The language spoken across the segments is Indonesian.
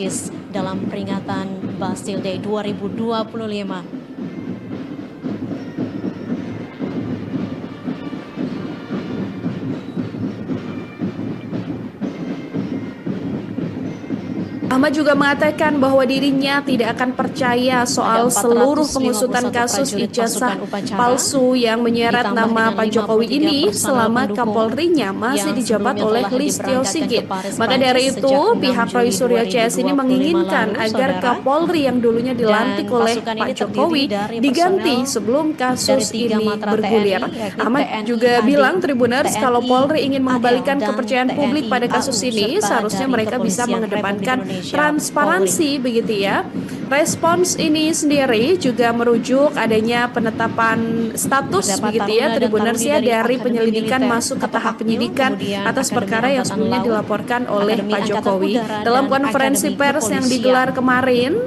Prancis dalam peringatan Bastille Day 2025. Ahmad juga mengatakan bahwa dirinya tidak akan percaya soal seluruh pengusutan kasus ijazah palsu yang menyeret nama Pak Jokowi ini selama Kapolrinya masih dijabat oleh Listio Sigit. Maka dari itu, pihak Roy Suryo CS ini menginginkan agar Kapolri yang dulunya dilantik oleh Pak Jokowi diganti sebelum kasus ini bergulir. Ahmad juga bilang Tribuners kalau Polri ingin mengembalikan kepercayaan publik pada kasus ini, seharusnya mereka bisa mengedepankan transparansi begitu ya. Respons ini sendiri juga merujuk adanya penetapan status begitu ya Tribuners ya dari penyelidikan masuk ke tahap penyidikan atas perkara yang sebelumnya dilaporkan oleh Pak Jokowi. Dalam konferensi pers yang digelar kemarin,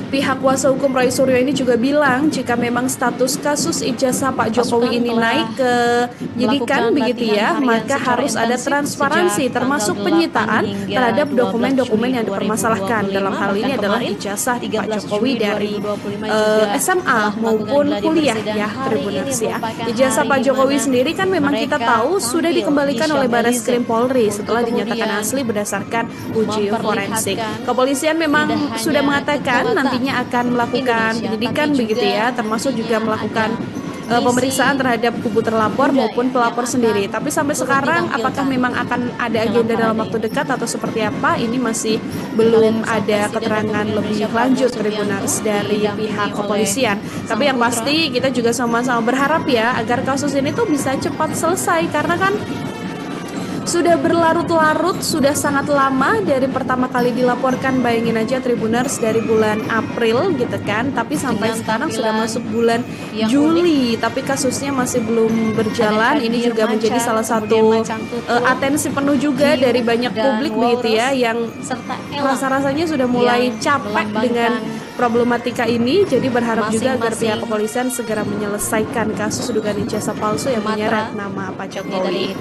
pihak kuasa hukum Roy Suryo ini juga bilang jika memang status kasus ijazah Pak Jokowi ini naik ke penyidikan begitu ya, maka harus ada transparansi termasuk penyitaan terhadap dokumen-dokumen yang dipermasalahkan. Dalam hal ini adalah ijazah Pak Jokowi dari SMA maupun kuliah ya Tribuners ya. Ijazah Pak Jokowi sendiri kan memang kita tahu sudah dikembalikan oleh Barreskrim Polri setelah dinyatakan asli berdasarkan uji forensik. Kepolisian memang sudah mengatakan nantinya akan melakukan penyidikan begitu ya, termasuk juga melakukan pemeriksaan terhadap kubu terlapor maupun pelapor sendiri. Tapi sampai sekarang apakah memang akan ada agenda dalam waktu dekat atau seperti apa, ini masih belum ada keterangan lebih lanjut Tribuners dari pihak kepolisian. Tapi yang pasti kita juga sama-sama berharap ya agar kasus ini tuh bisa cepat selesai, karena kan sudah berlarut-larut, sudah sangat lama dari pertama kali dilaporkan. Bayangin aja Tribuners, dari bulan April gitu kan, tapi sampai sekarang sudah masuk bulan Juli, tapi kasusnya masih belum berjalan. Ini juga menjadi salah satu atensi penuh juga dari banyak publik begitu ya, yang rasa-rasanya sudah mulai capek dengan problematika ini. Jadi berharap juga agar pihak kepolisian segera menyelesaikan kasus dugaan ijazah palsu yang menyeret nama Pak Jokowi.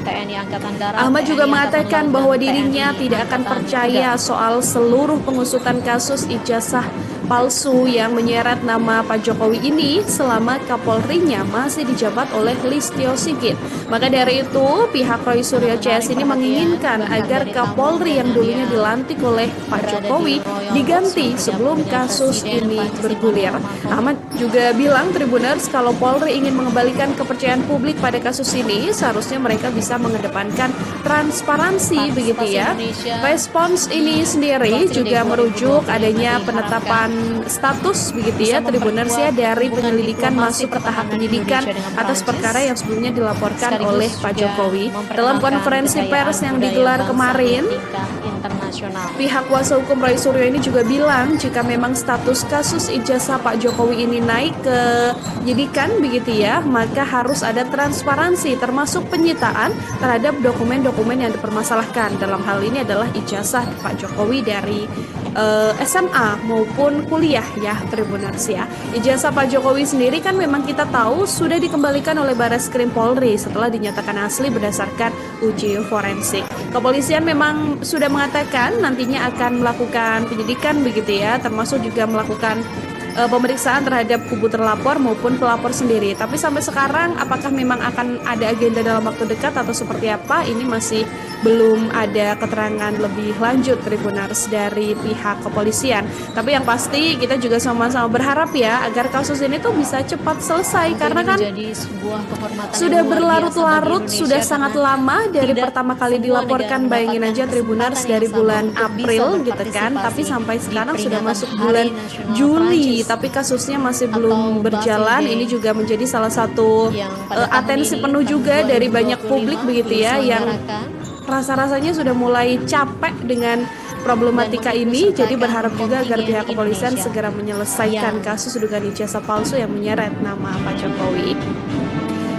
Ahmad juga mengatakan bahwa dirinya tidak akan percaya soal seluruh pengusutan kasus ijazah palsu yang menyeret nama Pak Jokowi ini selama Kapolrinya masih dijabat oleh Listio Sigit. Maka dari itu, pihak Roy Suryo CS ini menginginkan agar Kapolri yang dulunya dilantik oleh Pak Jokowi diganti sebelum kasus ini bergulir. Ahmad juga bilang Tribuners kalau Polri ingin mengembalikan kepercayaan publik pada kasus ini, seharusnya mereka bisa mengedepankan transparansi begitu ya. Respons ini sendiri juga merujuk adanya penetapan status begitu ya Tribuners ya dari penyelidikan masuk ke tahap penyidikan atas perkara yang sebelumnya dilaporkan oleh Pak Jokowi. Dalam konferensi pers yang digelar kemarin, pihak kuasa hukum Roy Suryo ini juga bilang jika memang status kasus ijazah Pak Jokowi ini naik ke penyidikan begitu ya, maka harus ada transparansi termasuk penyitaan terhadap dokumen-dokumen yang dipermasalahkan. Dalam hal ini adalah ijazah Pak Jokowi dari SMA maupun kuliah ya Tribuners ya. Ijazah Pak Jokowi sendiri kan memang kita tahu sudah dikembalikan oleh Barreskrim Polri setelah dinyatakan asli berdasarkan uji forensik. Kepolisian memang sudah mengatakan nantinya akan melakukan penyidikan begitu ya, termasuk juga melakukan pemeriksaan terhadap kubu terlapor maupun pelapor sendiri. Tapi sampai sekarang apakah memang akan ada agenda dalam waktu dekat atau seperti apa, ini masih belum ada keterangan lebih lanjut Tribuners dari pihak kepolisian. Tapi yang pasti kita juga sama-sama berharap ya agar kasus ini tuh bisa cepat selesai, karena kan sudah berlarut-larut, sudah sangat lama dari pertama kali dilaporkan. Bayangin aja Tribuners, dari bulan April gitu kan, tapi sampai sekarang sudah masuk bulan Juli, tapi kasusnya masih belum berjalan. Ini juga menjadi salah satu atensi penuh juga dari banyak publik begitu ya, yang rasa-rasanya sudah mulai capek dengan problematika ini. Jadi berharap juga agar pihak kepolisian segera menyelesaikan kasus dugaan ijazah palsu yang menyeret nama Pak Jokowi.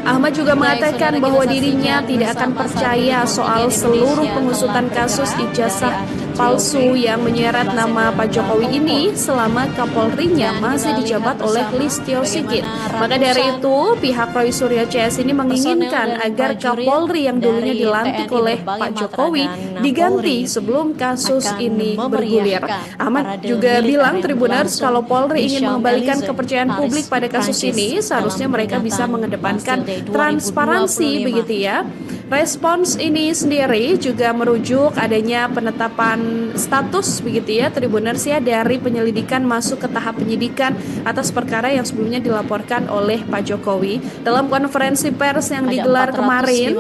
Ahmad juga mengatakan bahwa dirinya tidak akan percaya soal seluruh pengusutan kasus ijazah palsu yang menyeret nama Pak Jokowi ini selama Kapolrinya masih dijabat oleh Listio Sigit. Maka dari itu, pihak Roy Suryo CS ini menginginkan agar Kapolri yang dulunya dilantik oleh Pak Jokowi diganti sebelum kasus ini bergulir. Ahmad juga bilang Tribuners kalau Polri ingin mengembalikan kepercayaan publik pada kasus ini, seharusnya mereka bisa mengedepankan transparansi begitu ya. Respons ini sendiri juga merujuk adanya penetapan status begitu ya Tribuners ya dari penyelidikan masuk ke tahap penyidikan atas perkara yang sebelumnya dilaporkan oleh Pak Jokowi. Dalam konferensi pers yang digelar kemarin,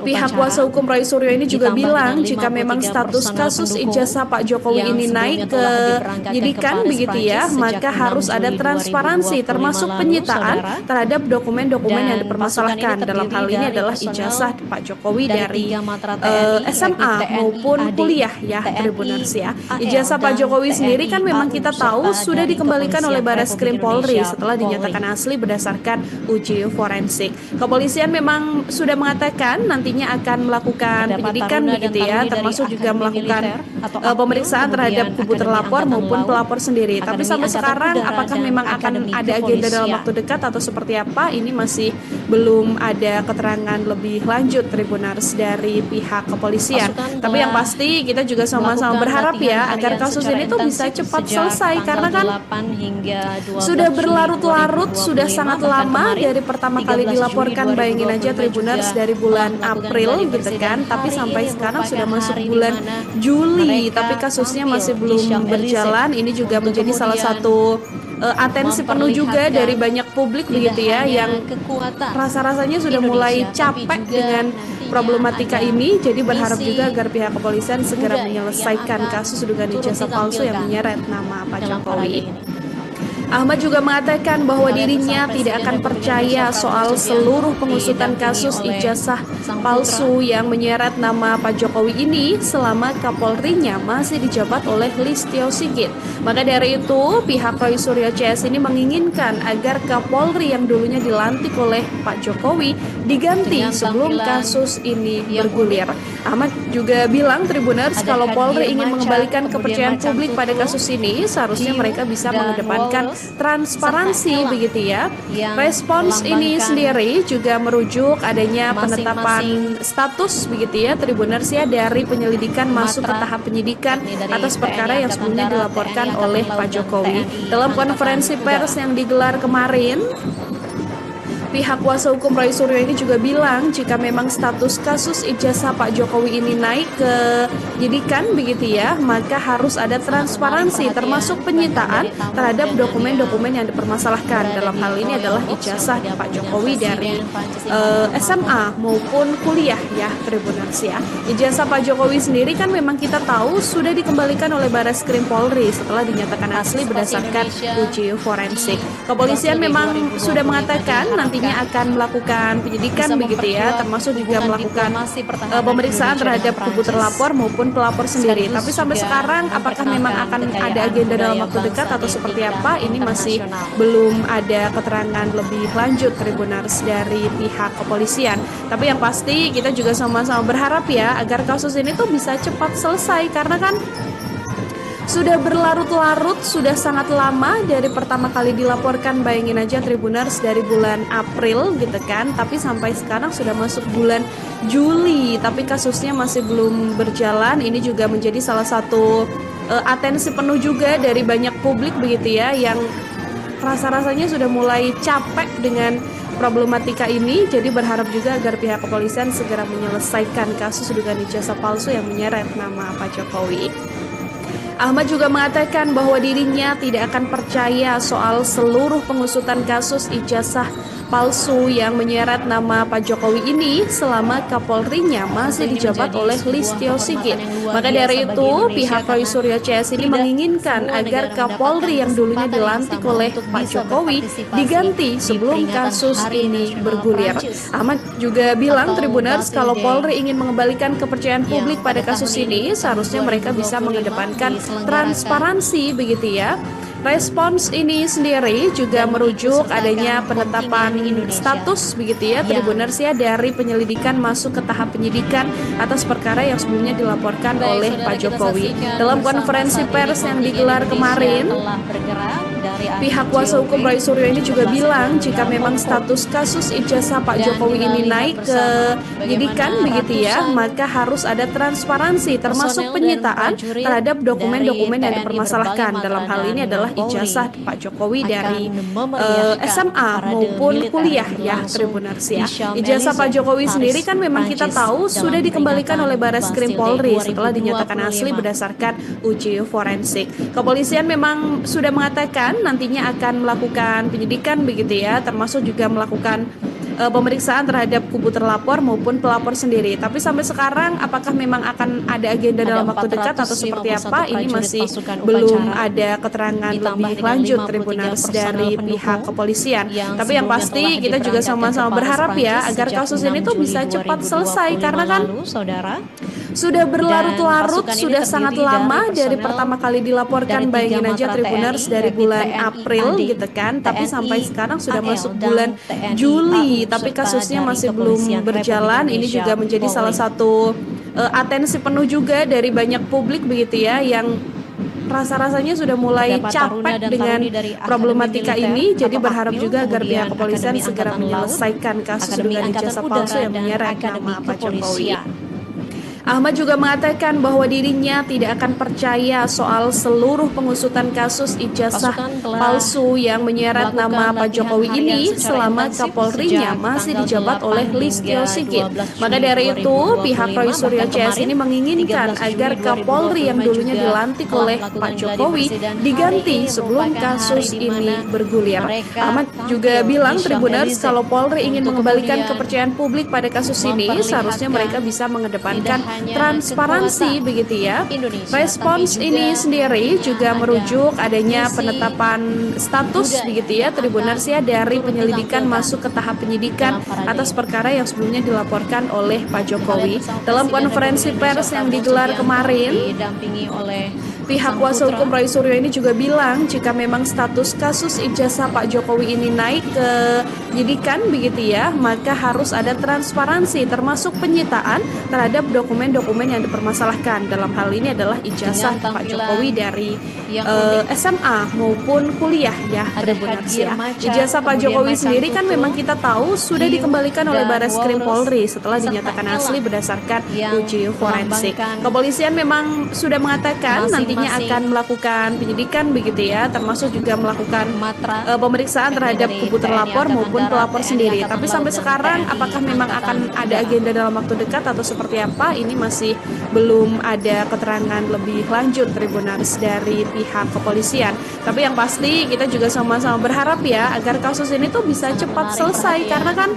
pihak kuasa hukum Roy Suryo ini juga bilang jika memang status kasus ijazah Pak Jokowi ini naik ke penyidikan begitu ya, maka harus ada transparansi termasuk penyitaan terhadap dokumen-dokumen yang dipermasalahkan. Dalam hal ini adalah ijazah Pak Jokowi dari SMA maupun kuliah ya Tribuners ya. Ijazah Pak Jokowi sendiri kan memang kita tahu sudah dikembalikan oleh Barreskrim Polri setelah dinyatakan asli berdasarkan uji forensik. Kepolisian memang sudah mengatakan nantinya akan melakukan penyidikan begitu ya, termasuk juga melakukan pemeriksaan terhadap kubu terlapor maupun pelapor sendiri. Tapi sampai sekarang apakah memang akan ada agenda dalam waktu dekat atau seperti apa, ini masih belum ada keterangan lebih lanjut Tribuners dari pihak kepolisian. Tapi yang pasti kita juga sama-sama berharap ya agar kasus ini tuh bisa cepat selesai, karena kan sudah berlarut-larut, sudah sangat lama dari pertama kali dilaporkan. Bayangin aja Tribuners dari bulan April gitu kan, tapi sampai sekarang sudah masuk bulan Juli tapi kasusnya masih belum berjalan. Ini juga menjadi salah satu atensi penuh juga dari banyak publik begitu ya, yang rasa-rasanya sudah mulai capek dengan problematika ini. Jadi berharap juga agar pihak kepolisian segera menyelesaikan kasus dugaan ijazah palsu yang menyeret nama Pak Jokowi. Ahmad juga mengatakan bahwa dirinya tidak akan percaya soal seluruh pengusutan kasus ijazah palsu yang menyeret nama Pak Jokowi ini selama Kapolrinya masih dijabat oleh Listio Sigit. Maka dari itu, pihak Roy Suryo CS ini menginginkan agar Kapolri yang dulunya dilantik oleh Pak Jokowi diganti sebelum kasus ini bergulir. Ahmad juga bilang Tribuners kalau Polri ingin mengembalikan kepercayaan publik pada kasus ini, seharusnya mereka bisa mengedepankan transparansi begitu ya. Respons ini sendiri juga merujuk adanya penetapan status begitu ya Tribuners ya dari penyelidikan masuk ke tahap penyidikan atas perkara yang sebelumnya dilaporkan oleh Pak Jokowi. Dalam konferensi pers yang digelar kemarin, pihak kuasa hukum Roy Suryo ini juga bilang jika memang status kasus ijazah Pak Jokowi ini naik ke penyidikan begitu ya, maka harus ada transparansi termasuk penyitaan terhadap dokumen-dokumen yang dipermasalahkan. Dalam hal ini adalah ijazah Pak Jokowi dari SMA maupun kuliah ya Tribuners ya. Ijazah Pak Jokowi sendiri kan memang kita tahu sudah dikembalikan oleh Barreskrim Polri setelah dinyatakan asli berdasarkan uji forensik. Kepolisian memang sudah mengatakan nantinya akan melakukan penyidikan begitu ya, termasuk juga melakukan pemeriksaan terhadap kubu terlapor maupun pelapor sendiri. Tapi sampai sekarang apakah memang akan ada agenda dalam waktu dekat atau seperti apa, ini masih belum ada keterangan lebih lanjut Tribuners dari pihak kepolisian. Tapi yang pasti kita juga sama-sama berharap ya agar kasus ini tuh bisa cepat selesai, karena kan sudah berlarut-larut, sudah sangat lama dari pertama kali dilaporkan. Bayangin aja Tribuners dari bulan April gitu kan, tapi sampai sekarang sudah masuk bulan Juli tapi kasusnya masih belum berjalan. Ini juga menjadi salah satu atensi penuh juga dari banyak publik begitu ya, yang rasa-rasanya sudah mulai capek dengan problematika ini. Jadi berharap juga agar pihak kepolisian segera menyelesaikan kasus dugaan ijazah palsu yang menyeret nama Pak Jokowi. Ahmad juga mengatakan bahwa dirinya tidak akan percaya soal seluruh pengusutan kasus ijazah palsu yang menyeret nama Pak Jokowi ini selama Kapolrinya masih dijabat oleh Listio Sigit. Maka dari itu, pihak Roy Suryo CS ini menginginkan agar Kapolri yang dulunya dilantik oleh Pak Jokowi diganti sebelum kasus ini bergulir. Ahmad juga bilang Tribuners kalau Polri ingin mengembalikan kepercayaan publik pada kasus ini, seharusnya mereka bisa mengedepankan transparansi begitu ya. Respons ini sendiri juga merujuk adanya penetapan status begitu ya Tribuners ya dari penyelidikan masuk ke tahap penyidikan atas perkara yang sebelumnya dilaporkan oleh Pak Jokowi. Dalam konferensi pers yang digelar kemarin, pihak kuasa hukum Roy Suryo ini juga bilang jika memang status kasus ijazah Pak Jokowi ini naik ke penyidikan begitu ya, maka harus ada transparansi termasuk penyitaan terhadap dokumen-dokumen yang dipermasalahkan. Dalam hal ini adalah ijazah Pak Jokowi dari SMA maupun kuliah ya Tribuners ya. Ijazah Pak Jokowi sendiri kan memang kita tahu sudah dikembalikan oleh Barreskrim Polri setelah dinyatakan asli berdasarkan uji forensik. Kepolisian memang sudah mengatakan nantinya akan melakukan penyidikan begitu ya, termasuk juga melakukan pemeriksaan terhadap kubu terlapor maupun pelapor sendiri. Tapi sampai sekarang apakah memang akan ada agenda dalam waktu dekat atau seperti apa, ini masih belum ada keterangan lebih lanjut Tribuners dari pihak kepolisian. Tapi yang pasti kita juga sama-sama berharap ya agar kasus ini tuh bisa cepat selesai, karena kan sudah berlarut-larut, sudah sangat lama dari pertama kali dilaporkan. Bayangin aja Tribuners dari bulan April gitu kan, tapi sampai sekarang sudah masuk bulan Juli, tapi kasusnya masih belum berjalan. Ini juga menjadi salah satu atensi penuh juga dari banyak publik begitu ya, yang rasa-rasanya sudah mulai capek dengan problematika ini. Jadi berharap juga agar pihak kepolisian segera menyelesaikan kasus dugaan ijazah palsu yang menyeret nama Pak Jokowi. Ahmad juga mengatakan bahwa dirinya tidak akan percaya soal seluruh pengusutan kasus ijazah palsu yang menyeret nama Pak Jokowi ini selama Kapolrinya masih dijabat oleh Listio Sigit. Maka dari itu, pihak Roy Suryo CS ini menginginkan agar Kapolri yang dulunya dilantik oleh Pak Jokowi diganti sebelum kasus ini bergulir. Ahmad juga bilang Tribuners kalau Polri ingin mengembalikan kepercayaan publik pada kasus ini, seharusnya mereka bisa mengedepankan transparansi begitu ya. Respons ini sendiri juga merujuk adanya penetapan status begitu ya Tribuners ya dari penyelidikan masuk ke tahap penyidikan atas perkara yang sebelumnya dilaporkan oleh Pak Jokowi. Dalam konferensi pers yang digelar kemarin, pihak kuasa hukum Roy Suryo ini juga bilang jika memang status kasus ijazah Pak Jokowi ini naik ke penyidikan begitu ya, maka harus ada transparansi termasuk penyitaan terhadap dokumen-dokumen yang dipermasalahkan. Dalam hal ini adalah ijazah Pak Jokowi dari SMA maupun kuliah ya Tribuners ya. Ijazah Pak Jokowi sendiri kan memang kita tahu sudah dikembalikan oleh Barreskrim Polri setelah dinyatakan asli berdasarkan uji forensik. Kepolisian memang sudah mengatakan nantinya akan melakukan penyidikan begitu ya, termasuk juga melakukan pemeriksaan terhadap kubu terlapor maupun pelapor sendiri. Tapi sampai sekarang apakah memang akan ada agenda dalam waktu dekat atau seperti apa, ini masih belum ada keterangan lebih lanjut Tribuners dari pihak kepolisian. Tapi yang pasti kita juga sama-sama berharap ya agar kasus ini tuh bisa cepat selesai, karena kan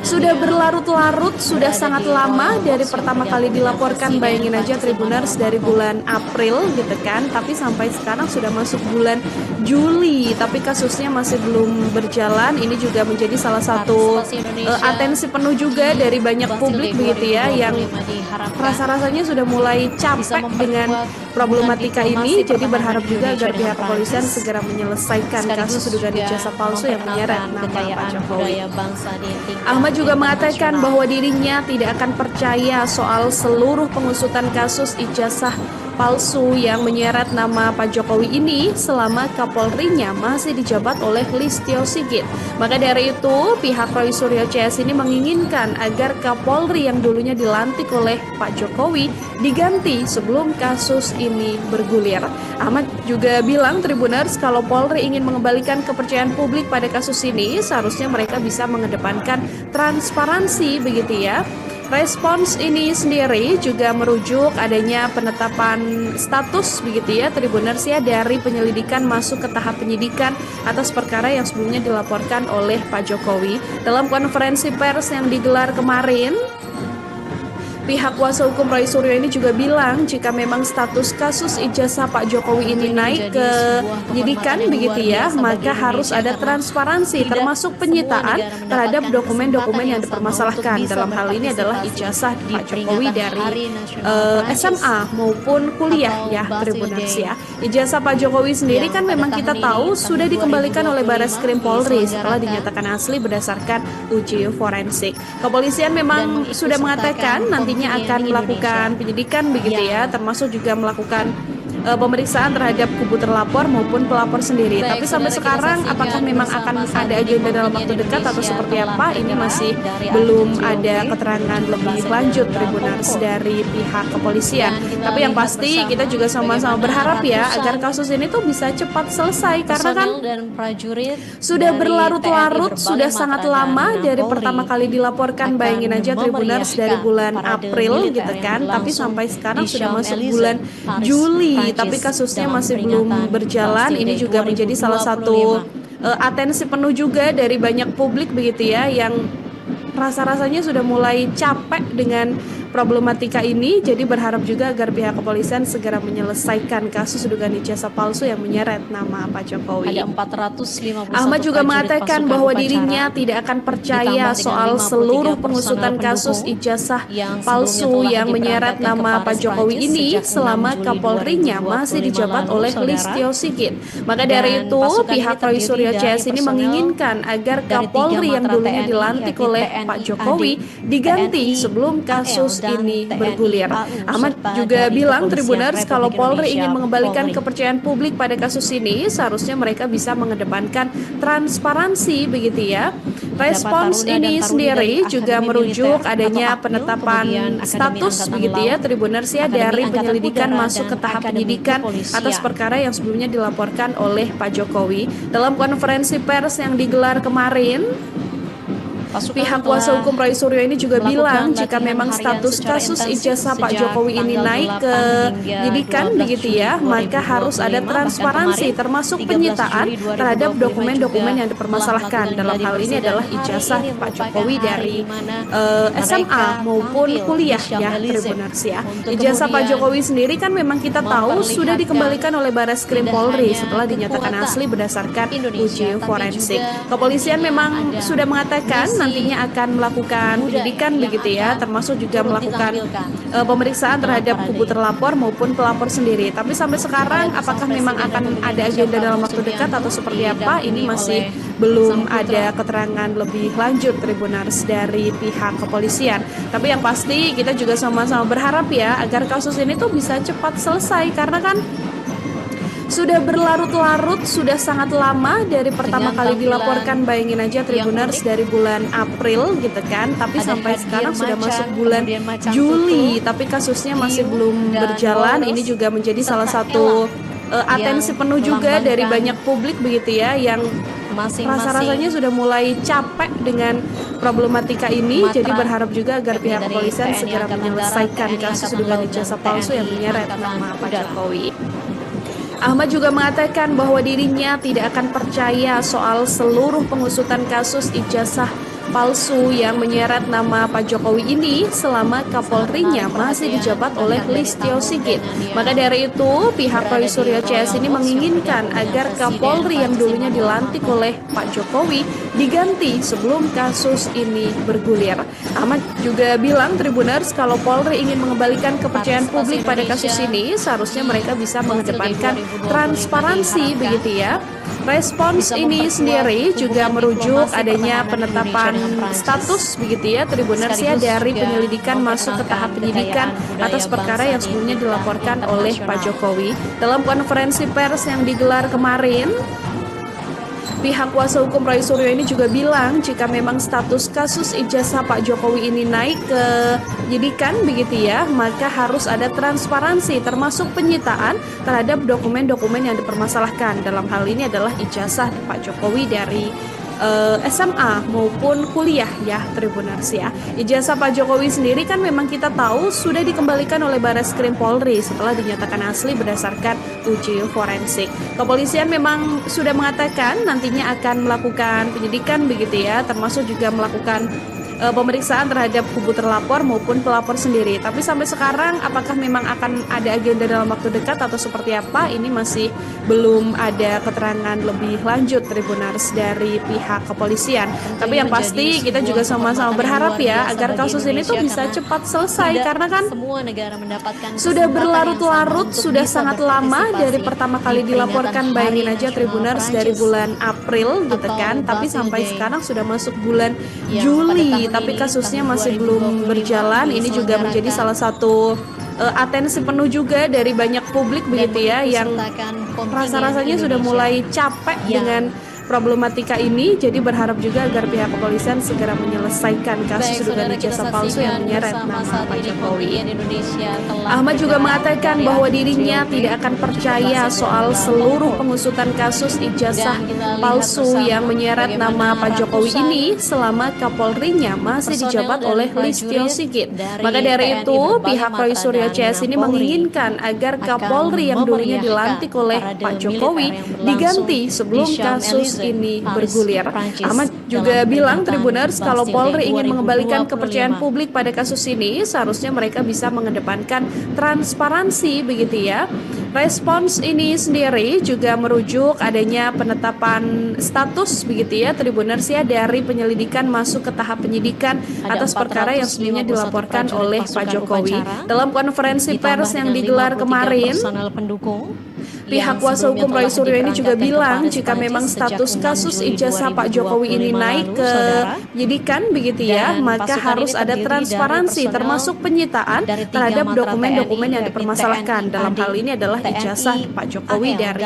sudah berlarut-larut, sudah sangat lama dari pertama kali dilaporkan. Bayangin aja Tribuners dari bulan April gitu kan, tapi sampai sekarang sudah masuk bulan Juli, tapi kasusnya masih belum berjalan. Ini juga menjadi salah satu atensi penuh juga dari banyak publik begitu ya, yang rasa-rasanya sudah mulai capek dengan problematika ini. Jadi berharap juga agar pihak kepolisian segera menyelesaikan kasus dugaan ijazah palsu yang menyeret nama Pak Jokowi. Ahmad juga mengatakan bahwa dirinya tidak akan percaya soal seluruh pengusutan kasus ijazah palsu yang menyeret nama Pak Jokowi ini selama Kapolrinya masih dijabat oleh Listio Sigit. Maka dari itu, pihak Roy Suryo CS ini menginginkan agar Kapolri yang dulunya dilantik oleh Pak Jokowi diganti sebelum kasus ini bergulir. Ahmad juga bilang Tribuners kalau Polri ingin mengembalikan kepercayaan publik pada kasus ini, seharusnya mereka bisa mengedepankan transparansi begitu ya. Respons ini sendiri juga merujuk adanya penetapan status begitu ya Tribuners ya dari penyelidikan masuk ke tahap penyidikan atas perkara yang sebelumnya dilaporkan oleh Pak Jokowi. Dalam konferensi pers yang digelar kemarin, Pihak kuasa hukum Roy Suryo ini juga bilang jika memang status kasus ijazah Pak Jokowi ini naik ke penyidikan begitu ya, maka harus ada transparansi termasuk penyitaan terhadap dokumen-dokumen yang dipermasalahkan. Dalam hal ini adalah ijazah Pak Jokowi dari SMA maupun kuliah ya, Tribuners ya. Ijazah Pak Jokowi sendiri kan memang kita tahu sudah dikembalikan oleh Barreskrim Polri setelah dinyatakan asli berdasarkan uji forensik. Kepolisian memang sudah mengatakan nantinya akan melakukan penyidikan begitu ya, termasuk juga melakukan pemeriksaan terhadap kubu terlapor maupun pelapor sendiri. Tapi sampai sekarang apakah memang akan ada agenda dalam waktu dekat atau seperti apa, ini masih belum ada keterangan lebih lanjut Tribuners dari pihak kepolisian. Tapi yang pasti kita juga sama-sama berharap ya agar kasus ini tuh bisa cepat selesai, karena kan sudah berlarut-larut, sudah sangat lama dari pertama kali dilaporkan. Bayangin aja Tribuners, dari bulan April gitu kan, tapi sampai sekarang sudah masuk bulan Juli, tapi kasusnya masih belum berjalan. Ini juga menjadi salah satu atensi penuh juga dari banyak publik begitu ya, yang rasa-rasanya sudah mulai capek dengan problematika ini. Jadi berharap juga agar pihak kepolisian segera menyelesaikan kasus dugaan ijazah palsu yang menyeret nama Pak Jokowi. Ada 451 Ahmad juga mengatakan bahwa dirinya tidak akan percaya soal seluruh pengusutan kasus ijazah palsu yang menyeret nama Pak Jokowi ini selama Kapolrinya masih dijabat oleh Listio Sigit. Maka dari itu pihak Roy Suryo CS ini menginginkan agar Kapolri yang dulunya dilantik oleh Pak Jokowi diganti sebelum kasus ini bergulir. Ahmad juga bilang Tribuners, kalau Polri ingin mengembalikan kepercayaan publik pada kasus ini, seharusnya mereka bisa mengedepankan transparansi begitu ya. Respons ini sendiri juga merujuk adanya penetapan status begitu ya Tribuners ya, dari penyelidikan masuk ke tahap penyidikan atas perkara yang sebelumnya dilaporkan oleh Pak Jokowi. Dalam konferensi pers yang digelar kemarin, pihak kuasa hukum Roy Suryo ini juga bilang jika memang status kasus ijazah Pak Jokowi ini naik ke penyidikan begitu ya, maka harus ada transparansi termasuk penyitaan terhadap dokumen-dokumen yang dipermasalahkan. Dalam hal ini adalah ijazah Pak Jokowi dari SMA maupun kuliah ya, Tribuners ya. Ijazah Pak Jokowi sendiri kan memang kita tahu sudah dikembalikan oleh Barreskrim Polri setelah dinyatakan asli berdasarkan uji forensik. Kepolisian memang sudah mengatakan nantinya akan melakukan penyidikan begitu ya, termasuk juga melakukan pemeriksaan terhadap kubu terlapor maupun pelapor sendiri. Tapi sampai sekarang apakah memang akan ada agenda dalam waktu dekat atau seperti apa, ini masih belum ada keterangan lebih lanjut Tribuners dari pihak kepolisian. Tapi yang pasti kita juga sama-sama berharap ya agar kasus ini tuh bisa cepat selesai, karena kan sudah berlarut-larut, sudah sangat lama dari pertama kali dilaporkan. Bayangin aja Tribuners, dari bulan April gitu kan, tapi sampai sekarang sudah masuk bulan Juli, tapi kasusnya masih belum berjalan. Ini juga menjadi salah satu atensi penuh juga dari banyak publik begitu ya, yang rasa-rasanya sudah mulai capek dengan problematika ini. Jadi berharap juga agar pihak kepolisian segera menyelesaikan kasus dugaan ijazah palsu yang menyeret nama Pak Jokowi. Ahmad juga mengatakan bahwa dirinya tidak akan percaya soal seluruh pengusutan kasus ijazah palsu yang menyeret nama Pak Jokowi ini selama Kapolrinya masih dijabat oleh Listio Sigit. Maka dari itu pihak Roy Suryo CS ini menginginkan agar Kapolri yang dulunya dilantik oleh Pak Jokowi diganti sebelum kasus ini bergulir. Ahmad juga bilang Tribuners, kalau Polri ingin mengembalikan kepercayaan publik pada kasus ini, seharusnya mereka bisa mengedepankan transparansi begitu ya. Respons ini sendiri juga merujuk adanya penetapan status begitu ya Tribuners ya, dari penyelidikan masuk ke tahap penyidikan atas perkara yang sebelumnya dilaporkan oleh Pak Jokowi. Dalam konferensi pers yang digelar kemarin, pihak kuasa hukum Roy Suryo ini juga bilang jika memang status kasus ijazah Pak Jokowi ini naik ke penyidikan begitu ya, maka harus ada transparansi termasuk penyitaan terhadap dokumen-dokumen yang dipermasalahkan. Dalam hal ini adalah ijazah Pak Jokowi dari SMA maupun kuliah ya Tribuners ya. Ijazah Pak Jokowi sendiri kan memang kita tahu sudah dikembalikan oleh Barreskrim Polri setelah dinyatakan asli berdasarkan uji forensik. Kepolisian memang sudah mengatakan nantinya akan melakukan penyidikan begitu ya, termasuk juga melakukan pemeriksaan terhadap kubu terlapor maupun pelapor sendiri. Tapi sampai sekarang apakah memang akan ada agenda dalam waktu dekat atau seperti apa, ini masih belum ada keterangan lebih lanjut Tribuners dari pihak kepolisian. Tapi yang pasti kita juga sama-sama berharap ya agar kasus ini tuh bisa cepat selesai, karena kan sudah berlarut-larut, sudah sangat lama dari pertama kali dilaporkan. Bayangin aja Tribuners, dari bulan April gitu kan, tapi sampai sekarang sudah masuk bulan Juli, tapi kasusnya masih belum berjalan. Ini juga menjadi salah satu atensi penuh juga dari banyak publik begitu ya, yang rasa-rasanya sudah mulai capek dengan problematika ini. Jadi berharap juga agar pihak kepolisian segera menyelesaikan kasus dugaan ijazah palsu yang menyeret nama Pak Jokowi. Ahmad juga mengatakan bahwa dirinya tidak akan percaya soal seluruh pengusutan kasus ijazah palsu yang menyeret nama Pak Jokowi ini selama Kapolrinya masih dijabat oleh Listio Sigit. Maka dari itu pihak Roy Suryo CS ini menginginkan agar Kapolri yang dulunya dilantik oleh Pak Jokowi diganti sebelum kasus ini bergulir. Ahmad juga bilang Tribuners, kalau Polri ingin mengembalikan kepercayaan publik pada kasus ini, seharusnya mereka bisa mengedepankan transparansi begitu ya. Respons ini sendiri juga merujuk adanya penetapan status begitu ya Tribuners ya, dari penyelidikan masuk ke tahap penyidikan atas perkara yang sebelumnya dilaporkan oleh Pak Jokowi. Dalam konferensi pers yang digelar kemarin, pihak kuasa hukum Roy Suryo ini juga bilang jika memang status kasus ijazah Pak Jokowi ini naik ke penyidikan begitu ya, maka harus ada transparansi termasuk penyitaan terhadap dokumen-dokumen yang dipermasalahkan. Dalam hal ini adalah ijazah Pak Jokowi dari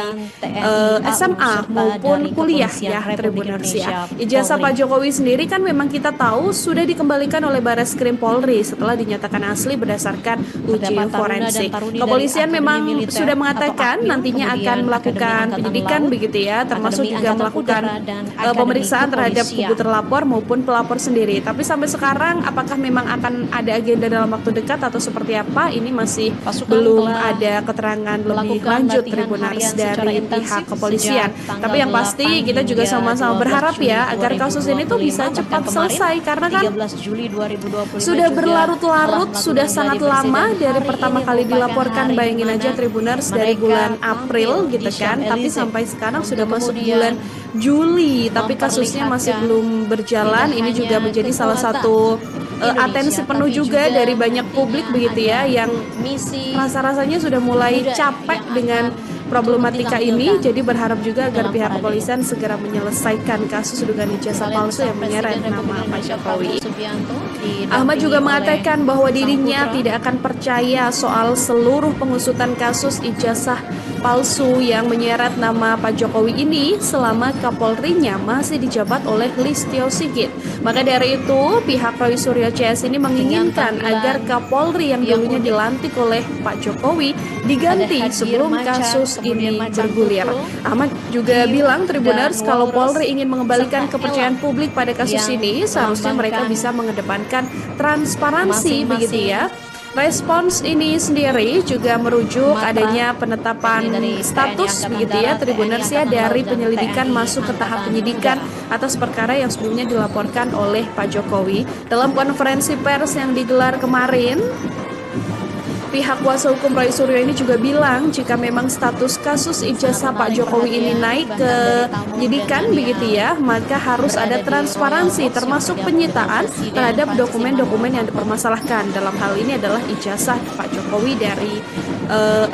SMA maupun kuliah ya Tribuners ya. Ijazah Pak Jokowi sendiri kan memang kita tahu sudah dikembalikan oleh Barreskrim Polri setelah dinyatakan asli berdasarkan uji forensik. Kepolisian memang sudah mengatakan nantinya akan melakukan penyidikan begitu ya, termasuk juga melakukan pemeriksaan terhadap kubu terlapor maupun pelapor sendiri. Tapi sampai sekarang apakah memang akan ada agenda dalam waktu dekat atau seperti apa, ini masih belum ada keterangan lebih lanjut Tribuners dari pihak kepolisian. Tapi yang pasti kita juga sama-sama berharap ya agar kasus ini tuh bisa cepat selesai, karena kan sudah berlarut-larut, sudah sangat lama dari pertama kali dilaporkan. Bayangin aja Tribuners, dari bulan April gitu kan, tapi sampai sekarang sudah masuk bulan Juli, tapi kasusnya masih belum berjalan. Ini juga menjadi salah satu atensi penuh juga dari banyak publik begitu ya, yang rasa-rasanya sudah mulai capek dengan problematika ini. Jadi berharap juga agar pihak kepolisian segera menyelesaikan kasus dugaan ijazah palsu yang menyeret nama Pak Jokowi. Ahmad juga mengatakan bahwa dirinya tidak akan percaya soal seluruh pengusutan kasus ijazah palsu yang menyeret nama Pak Jokowi ini selama Kapolrinya masih dijabat oleh Listio Sigit. Maka dari itu pihak Roy Suryo CS ini menginginkan agar Kapolri yang dulunya dilantik oleh Pak Jokowi diganti sebelum kasus ini bergulir. Ahmad juga bilang Tribuners, kalau Polri ingin mengembalikan kepercayaan publik pada kasus ini, seharusnya mereka bisa mengedepankan transparansi begitu ya. Respons ini sendiri juga merujuk adanya penetapan status begitu ya Tribuners ya, dari penyelidikan masuk ke tahap penyidikan atas perkara yang sebelumnya dilaporkan oleh Pak Jokowi. Dalam konferensi pers yang digelar kemarin, pihak kuasa hukum Roy Suryo ini juga bilang jika memang status kasus ijazah Pak Jokowi ini naik ke penyidikan begitu ya, maka harus ada transparansi termasuk penyitaan terhadap dokumen-dokumen yang dipermasalahkan. Dalam hal ini adalah ijazah Pak Jokowi dari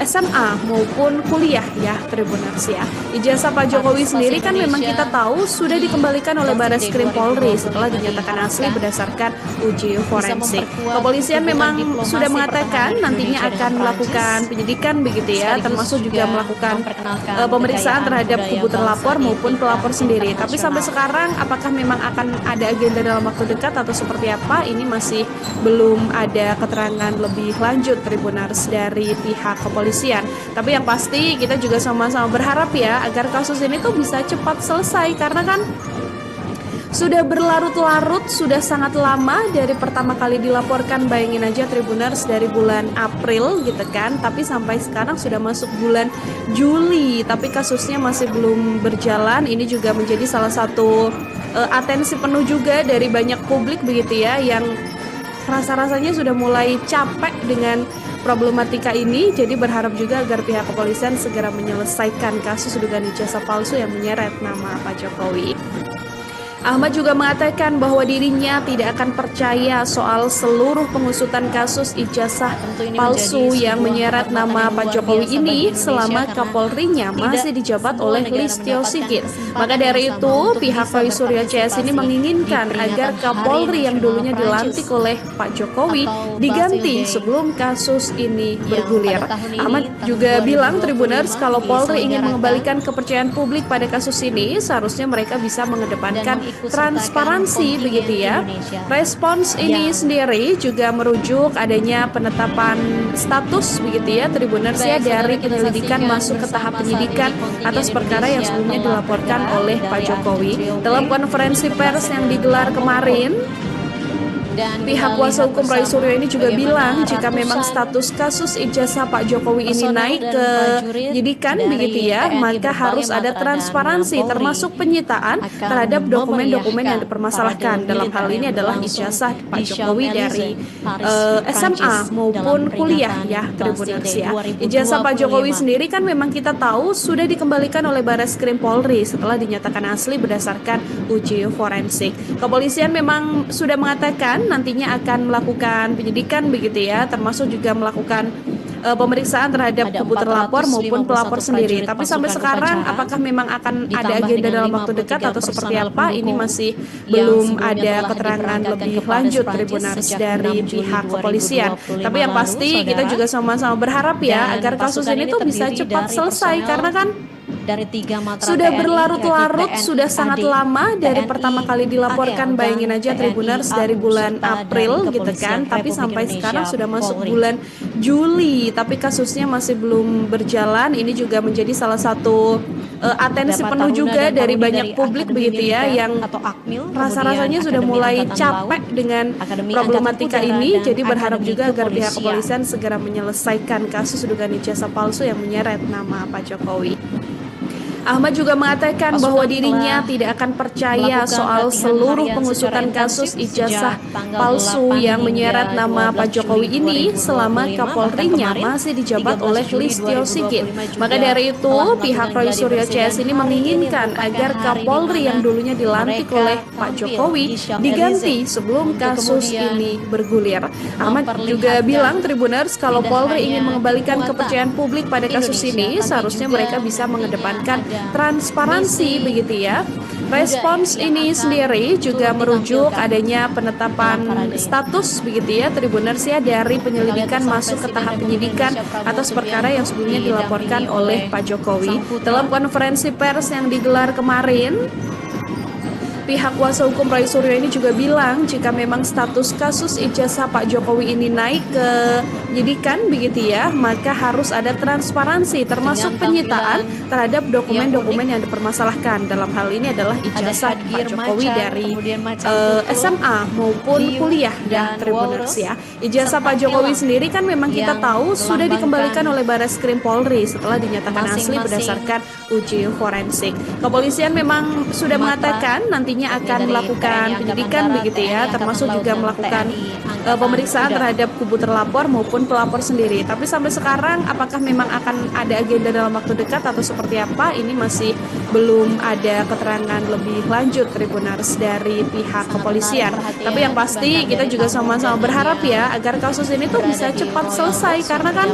SMA maupun kuliah ya Tribuners ya. Ijazah Pak Jokowi sendiri kan memang kita tahu sudah dikembalikan oleh Barreskrim Polri setelah dinyatakan asli berdasarkan uji forensik. Kepolisian memang sudah mengatakan nantinya akan melakukan penyidikan begitu ya, termasuk juga melakukan pemeriksaan terhadap kubu terlapor maupun pelapor sendiri. Tapi sampai sekarang apakah memang akan ada agenda dalam waktu dekat atau seperti apa, ini masih belum ada keterangan lebih lanjut Tribuners dari pihak kepolisian. Tapi yang pasti kita juga sama-sama berharap ya agar kasus ini tuh bisa cepat selesai, karena kan sudah berlarut-larut, sudah sangat lama dari pertama kali dilaporkan. Bayangin aja Tribuners, dari bulan April gitu kan, tapi sampai sekarang sudah masuk bulan Juli, tapi kasusnya masih belum berjalan. Ini juga menjadi salah satu atensi penuh juga dari banyak publik begitu ya, yang rasa-rasanya sudah mulai capek dengan problematika ini. Jadi berharap juga agar pihak kepolisian segera menyelesaikan kasus dugaan ijazah palsu yang menyeret nama Pak Jokowi. Ahmad juga mengatakan bahwa dirinya tidak akan percaya soal seluruh pengusutan kasus ijazah palsu yang menyeret nama Pak Jokowi ini selama Kapolrinya masih dijabat oleh Listio Sigit. Maka dari itu, pihak Roy Suryo CS ini menginginkan agar Kapolri yang dulunya dilantik oleh Pak Jokowi diganti sebelum kasus ini bergulir. Ahmad juga bilang Tribuners, kalau Polri ingin mengembalikan kepercayaan publik pada kasus ini, seharusnya mereka bisa mengedepankan transparansi begitu ya. Respons ini sendiri juga merujuk adanya penetapan status begitu ya Tribuners ya dari penyelidikan masuk ke tahap penyidikan atas perkara yang sebelumnya dilaporkan oleh Pak Jokowi. Dalam konferensi pers yang digelar kemarin, pihak kuasa hukum Roy Suryo ini juga bilang jika memang status kasus ijazah Pak Jokowi ini naik ke penyidikan begitu ya, maka harus ada transparansi termasuk penyitaan terhadap dokumen-dokumen yang dipermasalahkan. Dalam hal ini adalah ijazah Pak Jokowi dari SMA maupun kuliah ya Tribuners ya. Ijazah Pak Jokowi sendiri kan memang kita tahu sudah dikembalikan oleh Barreskrim Polri setelah dinyatakan asli berdasarkan uji forensik. Kepolisian memang sudah mengatakan nantinya akan melakukan penyidikan begitu ya, termasuk juga melakukan pemeriksaan terhadap kubu terlapor maupun pelapor sendiri. Tapi sampai sekarang apakah memang akan ada agenda dalam waktu dekat atau seperti apa, ini masih belum ada keterangan lebih lanjut Tribuners dari pihak kepolisian. Tapi yang pasti kita juga sama-sama berharap ya agar kasus ini tuh bisa cepat selesai, karena kan dari 3 matra sudah TNI, berlarut-larut, sudah sangat AD, lama dari TNI, pertama kali dilaporkan. AD, Bayangin aja TNI, Tribuners dari bulan serta April dari gitu kan, Kepolisian tapi Republik sampai Indonesia, sekarang sudah masuk Polri. bulan Juli, tapi kasusnya masih belum berjalan. Ini juga menjadi salah satu atensi Beberapa penuh tahun juga ada dari prodi banyak dari publik Akademi begitu ya, Militer yang atau Akmil, rasa-rasanya kemudian sudah Akademi mulai Angkatan capek Laut, dengan Akademi problematika Angkatan Udara, ini. dan Jadi berharap Akademi juga agar pihak Kepolisian. kepolisian segera menyelesaikan kasus dugaan ijazah palsu yang menyeret nama Pak Jokowi. Ahmad juga mengatakan bahwa dirinya tidak akan percaya soal seluruh pengusutan kasus ijazah palsu yang menyeret nama Pak Jokowi ini selama Kapolrinya masih dijabat oleh Listio Sigit. Maka dari itu, pihak Roy Suryo CS ini menginginkan agar Kapolri yang dulunya dilantik oleh Pak Jokowi diganti sebelum kasus ini bergulir. Ahmad juga bilang Tribuners, kalau Polri ingin mengembalikan kepercayaan publik pada kasus ini, seharusnya mereka bisa mengedepankan transparansi begitu ya. Respons ini sendiri juga merujuk adanya penetapan status begitu ya Tribuners ya dari penyelidikan masuk ke tahap penyidikan atas perkara yang sebelumnya dilaporkan oleh Pak Jokowi. Dalam konferensi pers yang digelar kemarin, pihak kuasa hukum Roy Suryo ini juga bilang jika memang status kasus ijazah Pak Jokowi ini naik ke penyidikan begitu ya, maka harus ada transparansi termasuk penyitaan terhadap dokumen-dokumen yang dipermasalahkan. Dalam hal ini adalah ijazah Pak Jokowi dari SMA maupun kuliah ya Tribuners ya. Ijazah Pak Jokowi sendiri kan memang kita tahu sudah dikembalikan oleh Barreskrim Polri setelah dinyatakan asli berdasarkan uji forensik. Kepolisian memang sudah mengatakan nantinya akan melakukan penyidikan begitu ya, termasuk juga melakukan pemeriksaan terhadap kubu terlapor maupun pelapor sendiri. Tapi sampai sekarang apakah memang akan ada agenda dalam waktu dekat atau seperti apa, ini masih belum ada keterangan lebih lanjut Tribuners dari pihak kepolisian. Tapi yang pasti kita juga sama-sama berharap ya agar kasus ini tuh bisa cepat selesai, karena kan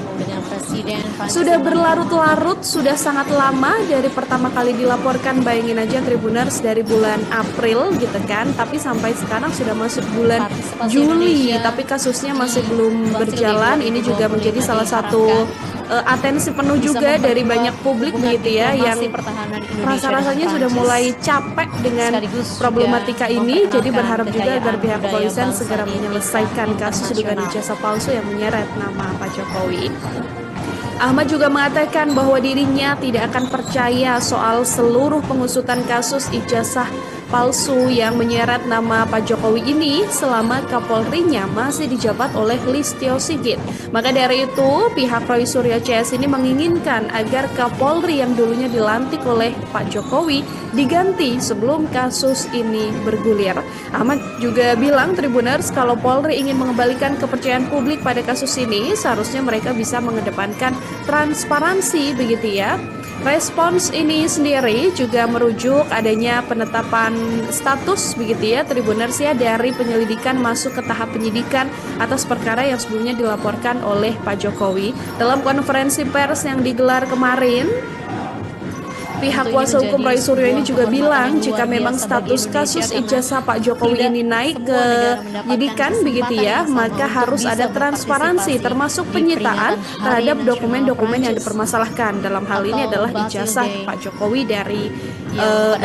sudah berlarut-larut, sudah sangat lama dari pertama kali dilaporkan. Bayangin aja Tribuners dari bulan April gitu kan, tapi sampai sekarang sudah masuk bulan Juli, tapi kasusnya masih belum berjalan. Ini juga menjadi salah satu atensi penuh juga dari banyak publik begitu ya, yang rasa-rasanya sudah mulai capek dengan problematika ini. Jadi berharap juga agar pihak kepolisian segera menyelesaikan kasus dugaan ijazah palsu yang menyeret nama Pak Jokowi. Ahmad juga mengatakan bahwa dirinya tidak akan percaya soal seluruh pengusutan kasus ijazah palsu yang menyeret nama Pak Jokowi ini selama Kapolrinya masih dijabat oleh Listio Sigit. Maka dari itu, pihak Roy Suryo CS ini menginginkan agar Kapolri yang dulunya dilantik oleh Pak Jokowi diganti sebelum kasus ini bergulir. Ahmad juga bilang Tribuners kalau Polri ingin mengembalikan kepercayaan publik pada kasus ini, seharusnya mereka bisa mengedepankan transparansi begitu ya. Respons ini sendiri juga merujuk adanya penetapan status begitu ya Tribuners ya dari penyelidikan masuk ke tahap penyidikan atas perkara yang sebelumnya dilaporkan oleh Pak Jokowi. Dalam konferensi pers yang digelar kemarin, pihak kuasa hukum Roy Suryo ini juga bilang jika memang status kasus ijazah Pak Jokowi ini naik ke penyidikan begitu ya, maka harus ada transparansi termasuk penyitaan terhadap dokumen-dokumen yang dipermasalahkan. Dalam hal ini adalah ijazah Pak Jokowi dari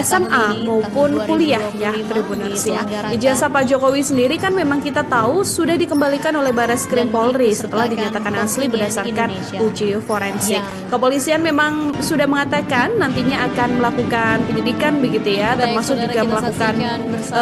SMA maupun kuliah ya Tribuners ya. Ijazah Pak Jokowi sendiri kan memang kita tahu sudah dikembalikan oleh Barreskrim Polri setelah dinyatakan asli berdasarkan uji forensik. Kepolisian memang sudah mengatakan nantinya akan melakukan penyidikan begitu ya, termasuk juga melakukan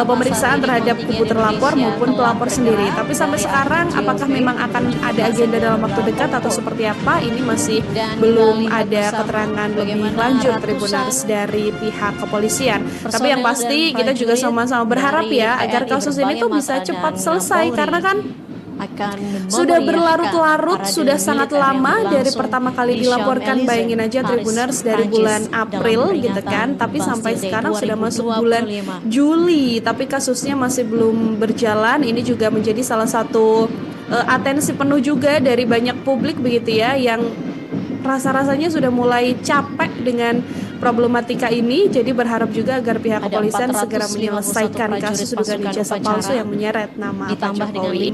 pemeriksaan terhadap kubu terlapor maupun pelapor sendiri. Tapi sampai sekarang apakah memang akan ada agenda dalam waktu dekat atau seperti apa, ini masih belum ada keterangan lebih lanjut Tribuners dari pihak kepolisian. Tapi yang pasti kita juga sama-sama berharap ya agar kasus ini tuh bisa cepat selesai, karena kan sudah berlarut-larut, sudah sangat lama dari pertama kali dilaporkan. Bayangin aja Tribuners dari bulan April gitu kan, tapi sampai sekarang sudah masuk bulan Juli, tapi kasusnya masih belum berjalan. Ini juga menjadi salah satu atensi penuh juga dari banyak publik begitu ya, yang rasa-rasanya sudah mulai capek dengan problematika ini. Jadi berharap juga agar pihak kepolisian segera menyelesaikan kasus dugaan ijazah palsu yang menyeret nama Pak Jokowi.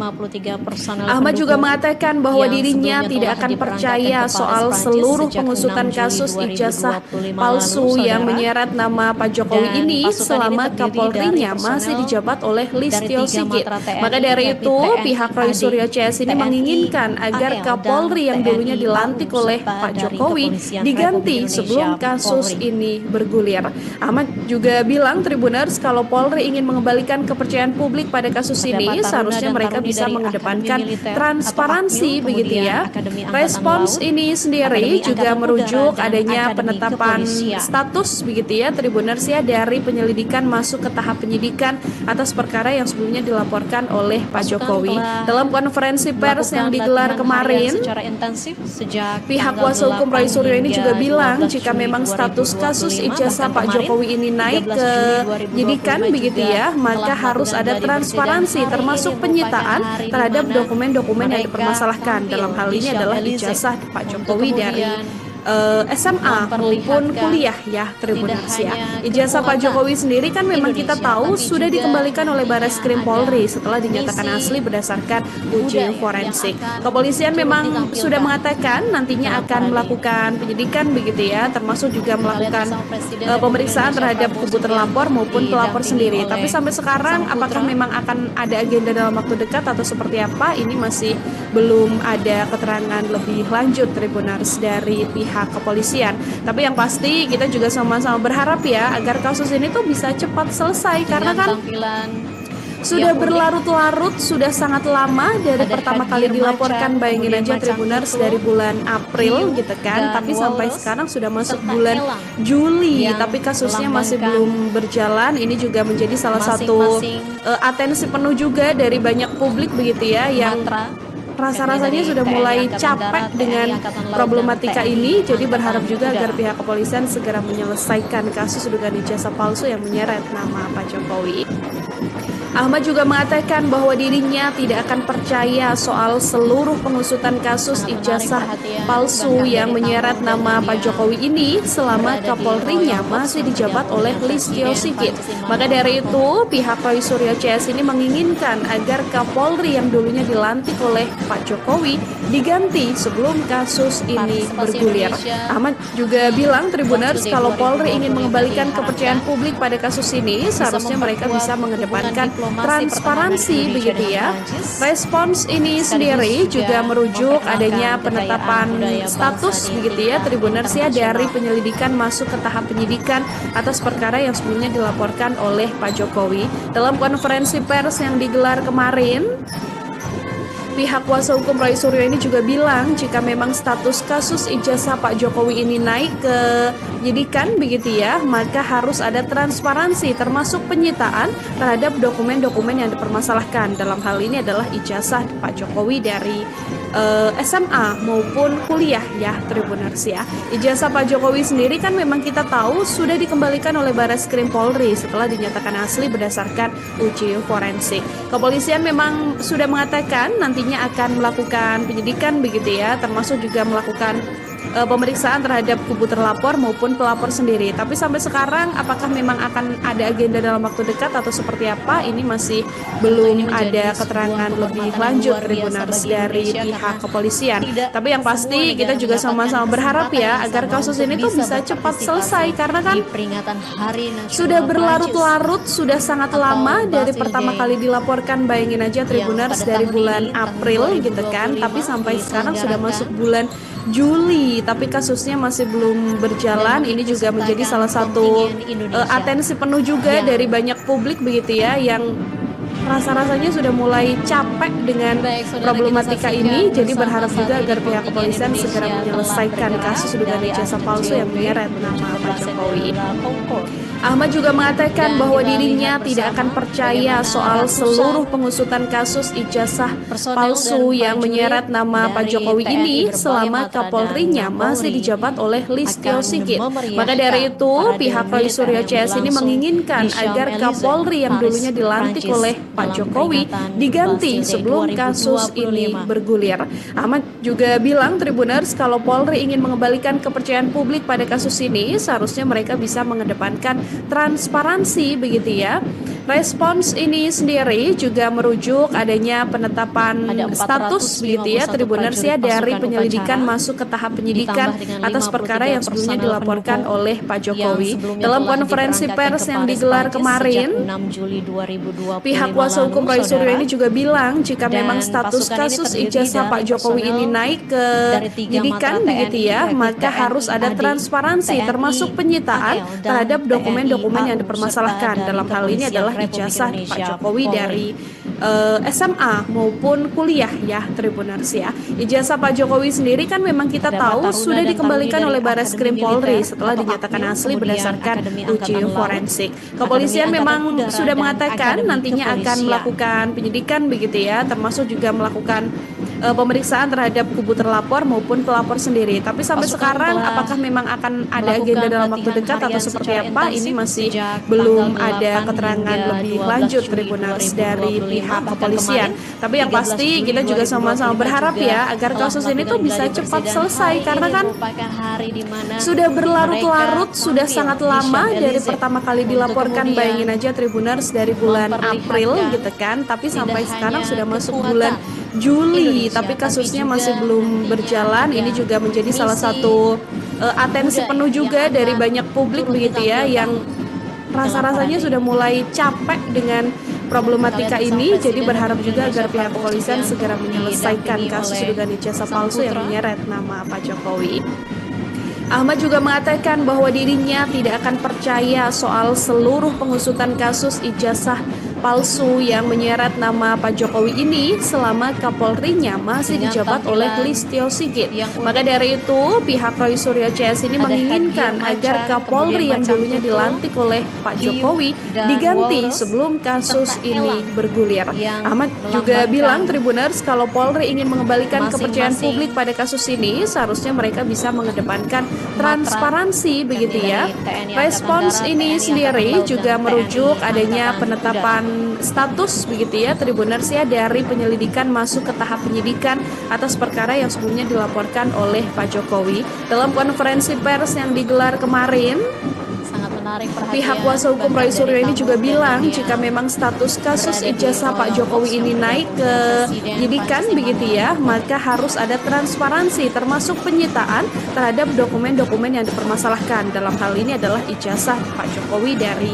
Ahmad juga mengatakan bahwa dirinya tidak akan percaya soal seluruh pengusutan kasus ijazah palsu yang menyeret nama Pak Jokowi ini selama Kapolrinya masih dijabat oleh Listio Sigit. Maka dari itu, pihak Roy Suryo CS ini menginginkan agar Kapolri yang dulunya dilantik oleh Pak Jokowi diganti sebelum kasus ini bergulir. Ahmad juga bilang Tribuners kalau Polri ingin mengembalikan kepercayaan publik pada kasus ini, seharusnya mereka bisa mengedepankan transparansi begitu ya. Respons ini sendiri juga merujuk adanya penetapan status begitu ya Tribuners ya dari penyelidikan masuk ke tahap penyidikan atas perkara yang sebelumnya dilaporkan oleh Pak Jokowi. Dalam konferensi pers yang digelar kemarin, pihak kuasa hukum Roy Suryo ini juga bilang jika memang status kasus ijazah Pak Jokowi ini naik ke penyidikan begitu ya, maka harus ada transparansi termasuk penyitaan terhadap dokumen-dokumen yang dipermasalahkan. Dalam hal ini adalah ijazah Pak Jokowi dari SMA maupun kuliah ya Tribuners ya. Ijazah Pak Jokowi sendiri kan memang kita tahu sudah dikembalikan oleh Barreskrim Polri setelah dinyatakan asli berdasarkan uji forensik. Kepolisian memang sudah mengatakan nantinya akan melakukan penyidikan begitu ya, termasuk juga melakukan pemeriksaan terhadap kubu terlapor maupun pelapor sendiri. Tapi sampai sekarang apakah memang akan ada agenda dalam waktu dekat atau seperti apa, ini masih belum ada keterangan lebih lanjut Tribuners dari pihak kepolisian. Tapi yang pasti kita juga sama-sama berharap ya agar kasus ini tuh bisa cepat selesai, karena kan sudah berlarut-larut, sudah sangat lama dari pertama kali dilaporkan. Bayangin aja Tribuners dari bulan April gitu kan, tapi sampai sekarang sudah masuk bulan Juli, tapi kasusnya masih belum berjalan. Ini juga menjadi salah satu atensi penuh juga dari banyak publik begitu ya, yang rasa-rasanya sudah mulai capek dengan problematika ini. Jadi berharap juga agar pihak kepolisian segera menyelesaikan kasus dugaan ijazah palsu yang menyeret nama Pak Jokowi. Ahmad juga mengatakan bahwa dirinya tidak akan percaya soal seluruh pengusutan kasus ijazah palsu yang menyeret nama Pak Jokowi ini selama Kapolrinya masih dijabat oleh Listio Sigit. Maka dari itu, pihak Roy Suryo CS ini menginginkan agar Kapolri yang dulunya dilantik oleh Pak Jokowi diganti sebelum kasus ini bergulir. Ahmad juga bilang Tribuners kalau Polri ingin mengembalikan kepercayaan publik pada kasus ini, seharusnya mereka bisa mengedepankan transparansi begitu ya. Respons ini sendiri juga merujuk adanya penetapan status begitu ya Tribuners ya dari penyelidikan masuk ke tahap penyidikan atas perkara yang sebelumnya dilaporkan oleh Pak Jokowi. Dalam konferensi pers yang digelar kemarin, Pihak kuasa hukum Roy Suryo ini juga bilang jika memang status kasus ijazah Pak Jokowi ini naik ke penyidikan begitu ya, maka harus ada transparansi termasuk penyitaan terhadap dokumen-dokumen yang dipermasalahkan. Dalam hal ini adalah ijazah Pak Jokowi dari SMA maupun kuliah ya, Tribuners ya. Ijazah Pak Jokowi sendiri kan memang kita tahu sudah dikembalikan oleh Barreskrim Polri setelah dinyatakan asli berdasarkan uji forensik. Kepolisian memang sudah mengatakan nantinya akan melakukan penyidikan begitu ya, termasuk juga melakukan pemeriksaan terhadap kubu terlapor maupun pelapor sendiri. Tapi sampai sekarang apakah memang akan ada agenda dalam waktu dekat atau seperti apa, ini masih belum ada keterangan lebih lanjut Tribuners dari pihak kepolisian. Tapi yang pasti kita juga sama-sama berharap ya agar kasus ini tuh bisa cepat selesai, karena kan sudah berlarut-larut, sudah sangat lama dari pertama kali dilaporkan. Bayangin aja Tribuners, dari bulan April gitu kan, tapi sampai sekarang sudah masuk bulan Juli, tapi kasusnya masih belum berjalan. Ini juga menjadi salah satu atensi penuh juga dari banyak publik begitu ya, yang rasa-rasanya sudah mulai capek dengan problematika ini. Jadi berharap juga agar pihak kepolisian segera menyelesaikan kasus dugaan ijazah palsu yang menyeret nama Pak Jokowi. Ahmad juga mengatakan bahwa dirinya tidak akan percaya soal seluruh pengusutan kasus ijazah palsu yang menyeret nama Pak Jokowi ini selama Kapolrinya masih dijabat oleh Listio Sigit. Maka dari itu, pihak Roy Suryo CS ini menginginkan agar Kapolri yang dulunya dilantik oleh Pak Jokowi diganti sebelum kasus ini bergulir. Ahmad juga bilang Tribuners, kalau Polri ingin mengembalikan kepercayaan publik pada kasus ini, seharusnya mereka bisa mengedepankan transparansi begitu ya. Respons ini sendiri juga merujuk adanya penetapan status begitu ya, Tribuners ya, dari penyelidikan masuk ke tahap penyidikan atas perkara yang sebelumnya dilaporkan oleh Pak Jokowi. Dalam konferensi pers yang digelar kemarin, pihak kuasa hukum Roy Suryo ini juga bilang jika memang status kasus ijazah Pak Jokowi ini naik ke penyidikan begitu ya, maka harus ada transparansi termasuk penyitaan terhadap dokumen-dokumen yang dipermasalahkan. Dalam hal ini adalah ijazah Pak Jokowi dari SMA maupun kuliah ya, Tribuners ya. Ijazah Pak Jokowi sendiri kan memang kita tahu sudah dikembalikan oleh Barreskrim Polri setelah dinyatakan asli berdasarkan uji forensik. Kepolisian memang sudah mengatakan nantinya akan melakukan penyidikan begitu ya, termasuk juga melakukan pemeriksaan terhadap kubu terlapor maupun pelapor sendiri. Tapi sampai sekarang apakah memang akan ada agenda dalam waktu dekat atau seperti apa, ini masih belum ada keterangan lebih lanjut Tribuners dari pihak kepolisian. Tapi yang pasti kita juga sama-sama berharap ya agar kasus ini tuh bisa cepat selesai, karena kan sudah berlarut-larut, sudah sangat lama dari pertama kali dilaporkan. Bayangin aja Tribuners, dari bulan April gitu kan, tapi sampai sekarang sudah masuk bulan Juli, tapi kasusnya masih belum berjalan. Ini juga menjadi salah satu atensi penuh juga dari banyak publik begitu ya, yang rasa-rasanya sudah mulai capek dengan problematika ini. Jadi berharap juga agar pihak kepolisian segera menyelesaikan kasus dugaan ijazah palsu yang menyeret nama Pak Jokowi. Ahmad juga mengatakan bahwa dirinya tidak akan percaya soal seluruh pengusutan kasus ijazah palsu yang menyeret nama Pak Jokowi ini selama Kapolrinya masih dijabat oleh Listio Sigit. Maka dari itu, pihak Roy Suryo CS ini menginginkan agar Kapolri yang dulunya dilantik oleh Pak Jokowi diganti sebelum kasus ini bergulir. Ahmad juga bilang Tribuners, kalau Polri ingin mengembalikan kepercayaan publik pada kasus ini, seharusnya mereka bisa mengedepankan transparansi begitu ya. Respons ini sendiri juga merujuk adanya penetapan status begitu ya, Tribuners ya, dari penyelidikan masuk ke tahap penyidikan atas perkara yang sebelumnya dilaporkan oleh Pak Jokowi. Dalam konferensi pers yang digelar kemarin, pihak kuasa hukum Roy Suryo ini juga bilang jika memang status kasus ijazah Pak Jokowi ini naik ke penyidikan begitu ya, maka harus ada transparansi termasuk penyitaan terhadap dokumen-dokumen yang dipermasalahkan. Dalam hal ini adalah ijazah Pak Jokowi dari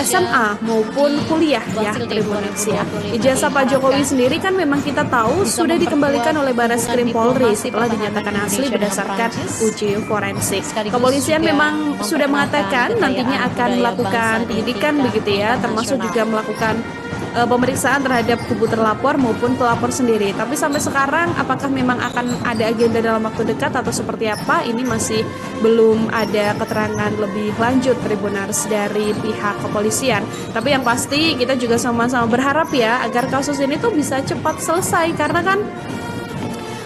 SMA maupun kuliah ya, Tribuners ya. Ijazah Pak Jokowi sendiri kan memang kita tahu sudah dikembalikan oleh Barreskrim Polri setelah dinyatakan asli berdasarkan uji forensik. Kepolisian memang sudah mengatakan nantinya akan melakukan penyidikan begitu ya, termasuk juga melakukan pemeriksaan terhadap kubu terlapor maupun pelapor sendiri. Tapi sampai sekarang apakah memang akan ada agenda dalam waktu dekat atau seperti apa, ini masih belum ada keterangan lebih lanjut Tribuners dari pihak kepolisian. Tapi yang pasti kita juga sama-sama berharap ya agar kasus ini tuh bisa cepat selesai, karena kan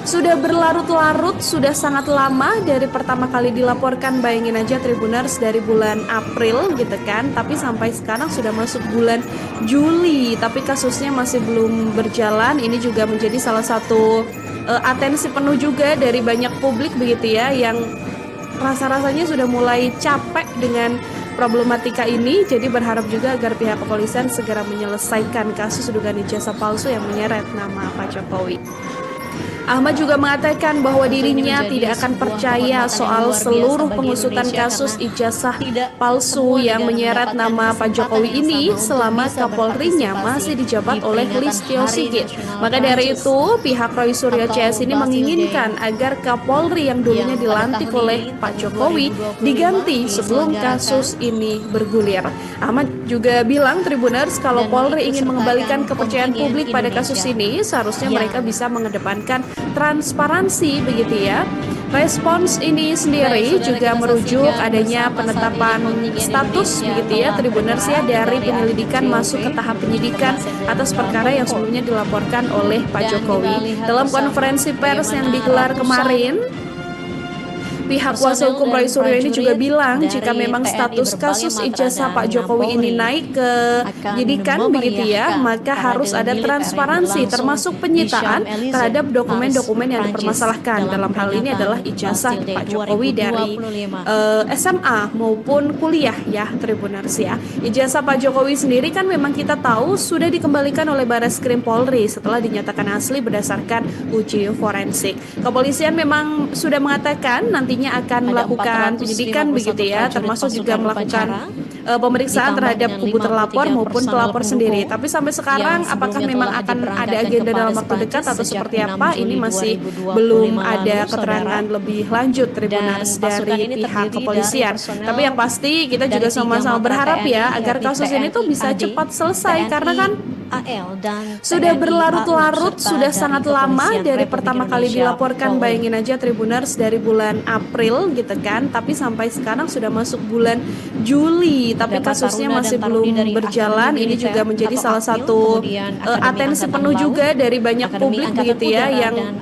sudah berlarut-larut, sudah sangat lama dari pertama kali dilaporkan. Bayangin aja Tribuners, dari bulan April gitu kan, tapi sampai sekarang sudah masuk bulan Juli, tapi kasusnya masih belum berjalan. Ini juga menjadi salah satu atensi penuh juga dari banyak publik begitu ya, yang rasa-rasanya sudah mulai capek dengan problematika ini. Jadi berharap juga agar pihak kepolisian segera menyelesaikan kasus dugaan ijazah palsu yang menyeret nama Pak Jokowi. Ahmad juga mengatakan bahwa dirinya tidak akan percaya soal seluruh pengusutan kasus ijazah palsu yang menyeret nama Pak Jokowi ini selama Kapolrinya masih dijabat oleh Listio Sigit. Maka dari itu, pihak Roy Suryo CS ini menginginkan agar Kapolri yang dulunya dilantik oleh Pak Jokowi diganti sebelum kasus ini bergulir. Ahmad juga bilang Tribuners, kalau Polri ingin mengembalikan kepercayaan publik pada kasus ini, seharusnya mereka bisa mengedepankan transparansi begitu ya. Respons ini sendiri juga merujuk adanya penetapan status begitu ya Tribuners ya, dari penyelidikan masuk ke tahap penyidikan atas perkara yang sebelumnya dilaporkan oleh Pak Jokowi. Dalam konferensi pers yang digelar kemarin, pihak kuasa hukum Roy Suryo ini juga bilang jika memang status kasus ijazah Pak Jokowi ini naik ke penyidikan begitu ya, maka harus ada transparansi termasuk penyitaan terhadap dokumen-dokumen yang dipermasalahkan. Dalam hal ini adalah ijazah Pak Jokowi dari SMA maupun kuliah ya Tribuners ya. Ijazah Pak Jokowi sendiri kan memang kita tahu sudah dikembalikan oleh Barreskrim Polri setelah dinyatakan asli berdasarkan uji forensik. Kepolisian memang sudah mengatakan nantinya akan melakukan penyidikan begitu ya, termasuk juga melakukan pemeriksaan terhadap kubu terlapor maupun pelapor sendiri. Tapi sampai sekarang apakah memang akan ada agenda dalam waktu dekat atau seperti apa, ini masih belum ada keterangan lebih lanjut Tribuners dari pihak kepolisian. Tapi yang pasti kita juga sama-sama berharap ya agar kasus ini tuh bisa cepat selesai, karena kan sudah berlarut-larut, sudah sangat lama dari pertama kali dilaporkan. Bayangin aja Tribuners, dari bulan April gitu kan, tapi sampai sekarang sudah masuk bulan Juli, tapi kasusnya masih belum berjalan. Ini juga menjadi salah satu atensi penuh juga dari banyak publik begitu ya, yang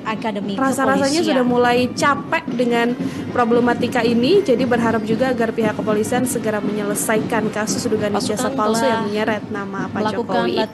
rasa-rasanya sudah mulai capek dengan problematika ini. Jadi berharap juga agar pihak kepolisian segera menyelesaikan kasus dugaan ijazah palsu yang menyeret nama Pak Jokowi.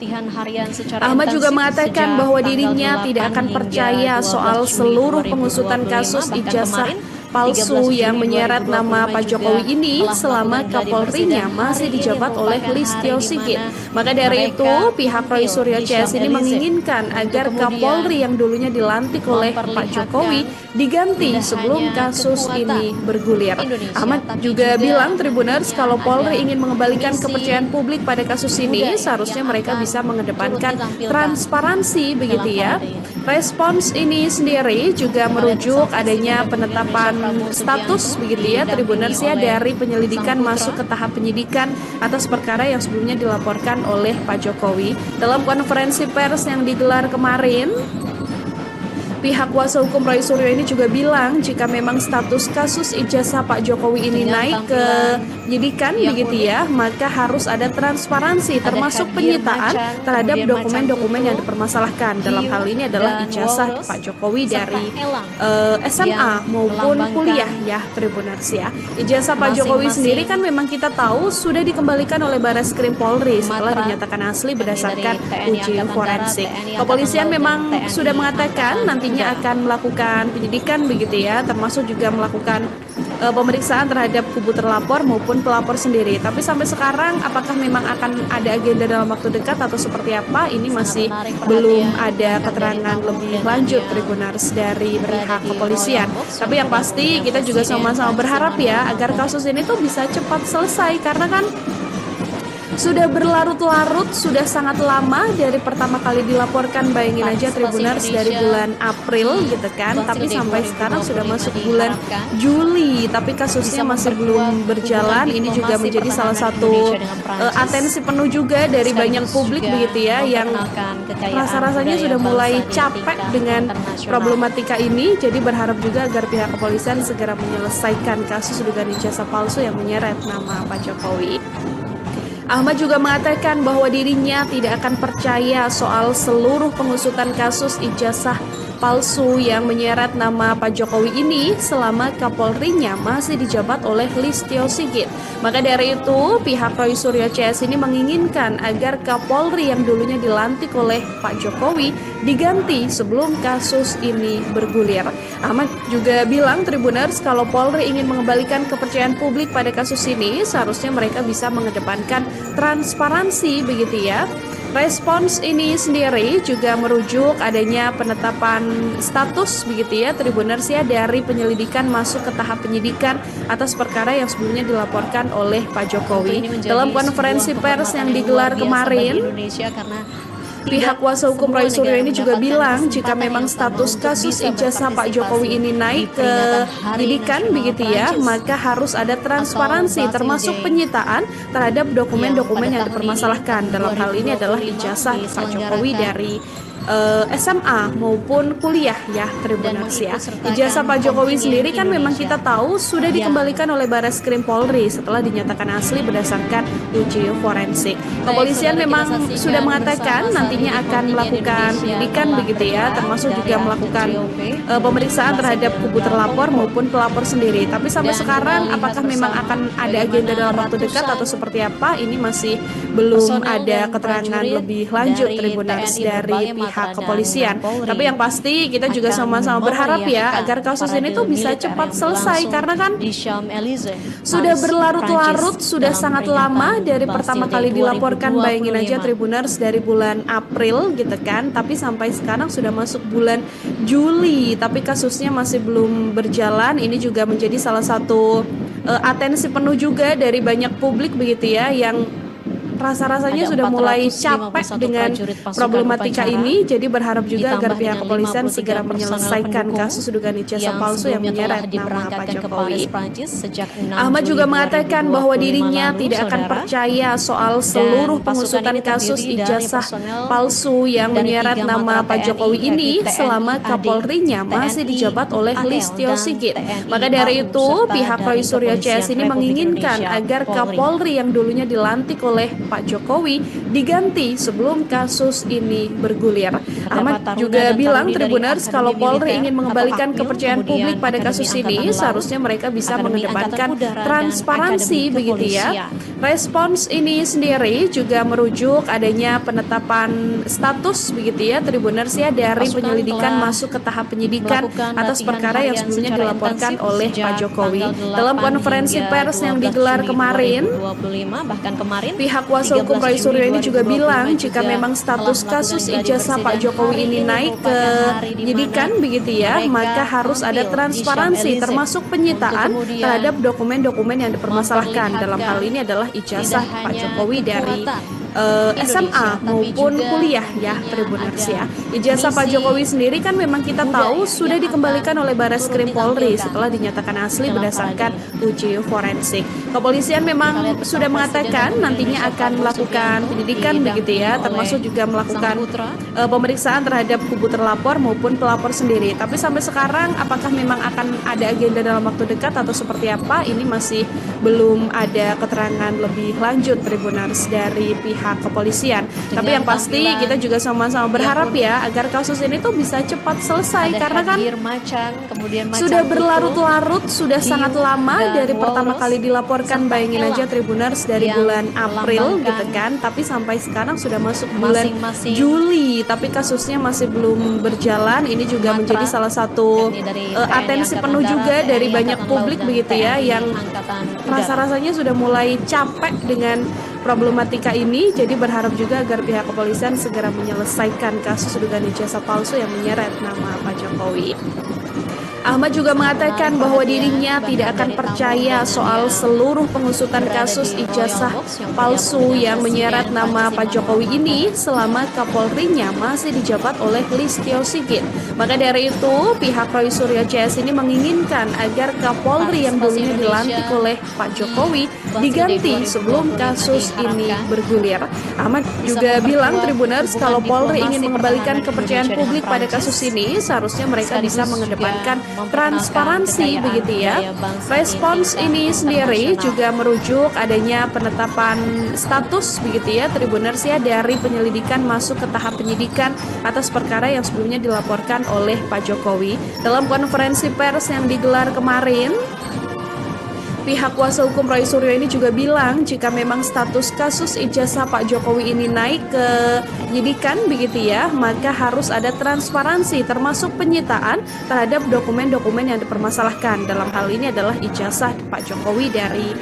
Ahmad juga mengatakan bahwa dirinya tidak akan percaya soal seluruh pengusutan kasus ijazah palsu yang menyeret nama Pak Jokowi ini selama Kapolrinya masih dijabat oleh Listio Sigit. Maka dari itu, pihak Roy Suryo CS ini menginginkan agar Kapolri yang dulunya dilantik oleh Pak Jokowi diganti sebelum kasus ini bergulir. Ahmad juga bilang Tribuners, kalau Polri ingin mengembalikan kepercayaan publik pada kasus ini, seharusnya mereka bisa mengedepankan transparansi begitu ya. Respons ini sendiri juga merujuk adanya penetapan status begitu ya Tribuners ya, dari penyelidikan masuk ke tahap penyidikan atas perkara yang sebelumnya dilaporkan oleh Pak Jokowi. Dalam konferensi pers yang digelar kemarin, pihak kuasa hukum Roy Suryo ini juga bilang jika memang status kasus ijazah Pak Jokowi ini naik ke penyidikan begitu ya, maka harus ada transparansi termasuk penyitaan terhadap dokumen-dokumen yang dipermasalahkan. Dalam hal ini adalah ijazah Pak Jokowi dari SMA maupun kuliah ya Tribuners ya. Ijazah Pak Jokowi sendiri kan memang kita tahu sudah dikembalikan oleh Barreskrim Polri setelah dinyatakan asli berdasarkan uji forensik. Kepolisian memang sudah mengatakan nantinya akan melakukan penyidikan begitu ya, termasuk juga melakukan pemeriksaan terhadap kubu terlapor maupun pelapor sendiri. Tapi sampai sekarang apakah memang akan ada agenda dalam waktu dekat atau seperti apa, ini masih belum ada keterangan lebih lanjut Tribuners dari pihak kepolisian. Tapi yang pasti kita juga sama-sama berharap ya agar kasus ini tuh bisa cepat selesai, karena kan Sudah berlarut-larut, sudah sangat lama dari pertama kali dilaporkan, bayangin aja Tribuners, dari bulan April gitu kan, tapi sampai sekarang sudah masuk bulan Juli, tapi kasusnya masih belum berjalan. Ini juga menjadi salah satu atensi penuh juga dari banyak publik begitu ya, yang rasa-rasanya sudah mulai capek dengan problematika ini. Jadi berharap juga agar pihak kepolisian segera menyelesaikan kasus dugaan ijazah palsu yang menyeret nama Pak Jokowi. Ahmad juga mengatakan bahwa dirinya tidak akan percaya soal seluruh pengusutan kasus ijazah palsu yang menyeret nama Pak Jokowi ini selama Kapolrinya masih dijabat oleh Listio Sigit. Maka dari itu, pihak Roy Suryo CS ini menginginkan agar Kapolri yang dulunya dilantik oleh Pak Jokowi diganti sebelum kasus ini bergulir. Ahmad juga bilang, Tribuners, kalau Polri ingin mengembalikan kepercayaan publik pada kasus ini, seharusnya mereka bisa mengedepankan transparansi begitu ya. Respons ini sendiri juga merujuk adanya penetapan status begitu ya Tribuners ya, dari penyelidikan masuk ke tahap penyidikan atas perkara yang sebelumnya dilaporkan oleh Pak Jokowi. Dalam konferensi pers yang digelar kemarin, pihak kuasa hukum Roy Suryo ini juga bilang jika memang status kasus ijazah Pak Jokowi ini naik ke penyidikan begitu ya, maka harus ada transparansi termasuk penyitaan terhadap dokumen-dokumen yang dipermasalahkan. Dalam hal ini adalah ijazah Pak Jokowi dari SMA maupun kuliah ya Tribuners ya. Ijazah Pak Jokowi sendiri kan memang kita tahu sudah dikembalikan oleh Barreskrim Polri setelah dinyatakan asli berdasarkan uji forensik. Kepolisian memang sudah mengatakan nantinya akan melakukan penyidikan begitu ya, termasuk juga melakukan pemeriksaan terhadap kubu terlapor maupun pelapor sendiri. Tapi sampai sekarang apakah memang akan ada agenda dalam waktu dekat atau seperti apa, ini masih belum ada keterangan lebih lanjut Tribuners dari pihak kepolisian. Tapi yang pasti kita juga sama-sama berharap ya agar kasus ini tuh bisa cepat selesai, karena kan sudah berlarut-larut, sudah sangat lama dari pertama kali dilaporkan, bayangin aja Tribuners, dari bulan April gitu kan, tapi sampai sekarang sudah masuk bulan Juli, tapi kasusnya masih belum berjalan. Ini juga menjadi salah satu atensi penuh juga dari banyak publik begitu ya, yang rasa-rasanya sudah mulai capek dengan problematika ini. Jadi berharap juga agar pihak kepolisian segera menyelesaikan kasus dugaan ijazah palsu yang menyeret nama Pak Jokowi. Ahmad juga mengatakan bahwa dirinya tidak akan percaya soal seluruh pengusutan kasus ijazah palsu yang menyeret nama Pak Jokowi ini selama Kapolrinya masih dijabat oleh Listio Sigit. Maka dari itu, pihak Roy Suryo CS ini menginginkan agar Kapolri yang dulunya dilantik oleh Pak Jokowi diganti sebelum kasus ini bergulir. Ahmad juga bilang, Tribuners, kalau Polri ingin mengembalikan kepercayaan publik pada kasus ini, seharusnya mereka bisa mengedepankan transparansi begitu ya. Respons ini sendiri juga merujuk adanya penetapan status begitu ya Tribuners ya, dari penyelidikan masuk ke tahap penyidikan atas perkara yang sebelumnya dilaporkan oleh Pak Jokowi. Dalam konferensi pers yang digelar kemarin, pihak kuasa hukum Roy Suryo ini juga bilang jika memang status kasus ijazah Pak Jokowi ini naik ke penyidikan begitu ya, maka harus ada transparansi termasuk penyitaan terhadap dokumen-dokumen yang dipermasalahkan. Dalam hal ini adalah ijazah Pak Jokowi dari SMA maupun kuliah ya Tribuners ya. Ijazah Pak Jokowi sendiri kan memang kita tahu sudah dikembalikan oleh Barreskrim Polri setelah dinyatakan asli berdasarkan uji forensik. Kepolisian memang sudah mengatakan nantinya akan melakukan penyidikan begitu ya, termasuk juga melakukan pemeriksaan terhadap kubu terlapor maupun pelapor sendiri. Tapi sampai sekarang apakah memang akan ada agenda dalam waktu dekat atau seperti apa, ini masih belum ada keterangan lebih lanjut Tribuners dari pihak kepolisian. Tapi yang pasti kita juga sama-sama berharap ya agar kasus ini tuh bisa cepat selesai, karena kan sudah berlarut-larut, sudah sangat lama dari pertama kali dilaporkan, bayangin aja Tribuners, dari bulan April gitu kan, tapi sampai sekarang sudah masuk bulan Juli, tapi kasusnya masih belum berjalan. Ini juga menjadi salah satu atensi penuh juga dari banyak publik begitu ya, yang rasa-rasanya sudah mulai capek dengan problematika ini. Jadi berharap juga agar pihak kepolisian segera menyelesaikan kasus dugaan ijazah palsu yang menyeret nama Pak Jokowi. Ahmad juga mengatakan bahwa dirinya tidak akan percaya soal seluruh pengusutan kasus ijazah palsu yang menyeret nama Pak Jokowi ini selama Kapolrinya masih dijabat oleh Listio Sigit. Maka dari itu, pihak Roy Suryo CS ini menginginkan agar Kapolri yang dulunya dilantik oleh Pak Jokowi diganti sebelum kasus ini bergulir. Ahmad juga bilang, Tribuners, kalau Polri ingin mengembalikan kepercayaan publik pada kasus ini, seharusnya mereka bisa mengedepankan transparansi, begitu ya. Respons ini sendiri juga merujuk adanya penetapan status, begitu ya, Tribuners ya, dari penyelidikan masuk ke tahap penyidikan atas perkara yang sebelumnya dilaporkan oleh Pak Jokowi. Dalam konferensi pers yang digelar kemarin, pihak kuasa hukum Roy Suryo ini juga bilang jika memang status kasus ijazah Pak Jokowi ini naik ke penyidikan, begitu ya, maka harus ada transparansi termasuk penyitaan terhadap dokumen-dokumen yang dipermasalahkan. Dalam hal ini adalah ijazah Pak Jokowi dari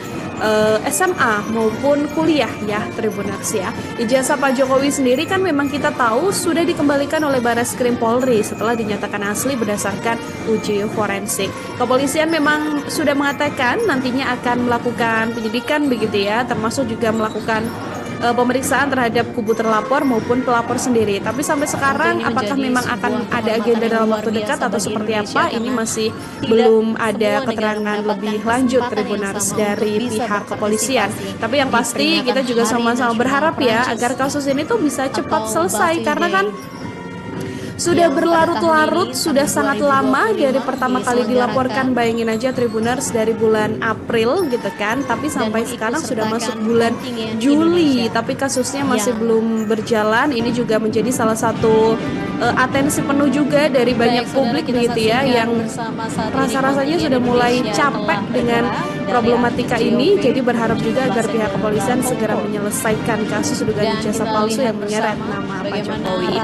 SMA maupun kuliah ya, Tribuners ya. Ijazah Pak Jokowi sendiri kan memang kita tahu sudah dikembalikan oleh Barreskrim Polri setelah dinyatakan asli berdasarkan uji forensik. Kepolisian memang sudah mengatakan nantinya akan melakukan penyidikan, begitu ya, termasuk juga melakukan pemeriksaan terhadap kubu terlapor maupun pelapor sendiri. Tapi sampai sekarang apakah memang akan ada agenda dalam waktu dekat atau seperti apa, ini masih belum ada keterangan lebih lanjut, Tribuners, dari pihak kepolisian. Tapi yang pasti kita juga sama-sama berharap ya agar kasus ini tuh bisa cepat selesai, karena kan sudah berlarut-larut, sudah sangat lama dari pertama kali dilaporkan. Bayangin aja, Tribuners, dari bulan April gitu kan, tapi sampai sekarang sudah masuk bulan Juli, tapi kasusnya masih belum berjalan. Ini juga menjadi salah satu atensi penuh juga dari banyak publik begitu ya, yang rasa-rasanya sudah mulai capek dengan problematika ini. Jadi berharap juga agar pihak kepolisian segera menyelesaikan kasus dugaan ijazah palsu yang menyeret nama Pak Jokowi.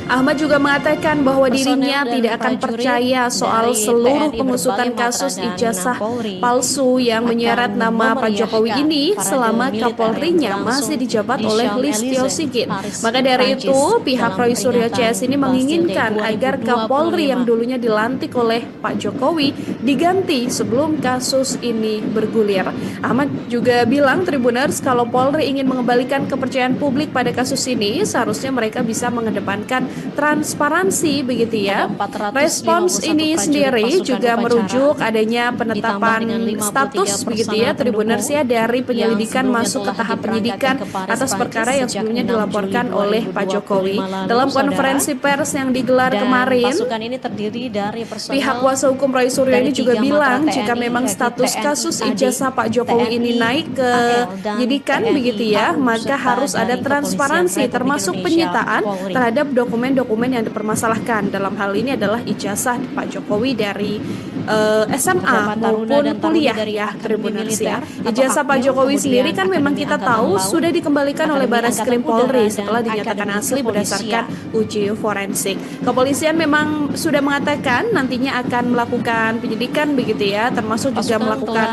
Ahmad juga mengatakan bahwa dirinya tidak akan percaya soal seluruh pengusutan kasus ijazah palsu yang menyeret nama Pak Jokowi ini selama Kapolrinya masih dijabat oleh Listio Sigit. Maka dari itu, pihak Roy Suryo CS ini menginginkan agar Kapolri yang dulunya dilantik oleh Pak Jokowi diganti sebelum kasus ini bergulir. Ahmad juga bilang, Tribuners, kalau Polri ingin mengembalikan kepercayaan publik pada kasus ini, seharusnya mereka bisa mengedepankan transparansi, begitu ya. Respons ini sendiri juga merujuk adanya penetapan status, begitu ya, Tribuners ya, dari penyelidikan masuk ke tahap penyidikan atas perkara yang sebelumnya dilaporkan oleh Pak Jokowi. Dalam konferensi pers yang digelar kemarin, pihak kuasa hukum Roy Suryo ini juga bilang jika memang status kasus ijazah Pak Jokowi ini naik ke penyidikan, begitu ya, maka harus ada transparansi termasuk penyitaan terhadap dokumen-dokumen yang dipermasalahkan. Dalam hal ini adalah ijazah Pak Jokowi dari SMA maupun kuliah ya, Tribuners ya. Ijazah Pak Jokowi sendiri kan memang kita tahu sudah dikembalikan oleh Barreskrim Polri setelah dinyatakan asli berdasarkan uji forensik. Kepolisian memang sudah mengatakan nantinya akan melakukan penyidikan, begitu ya, termasuk juga melakukan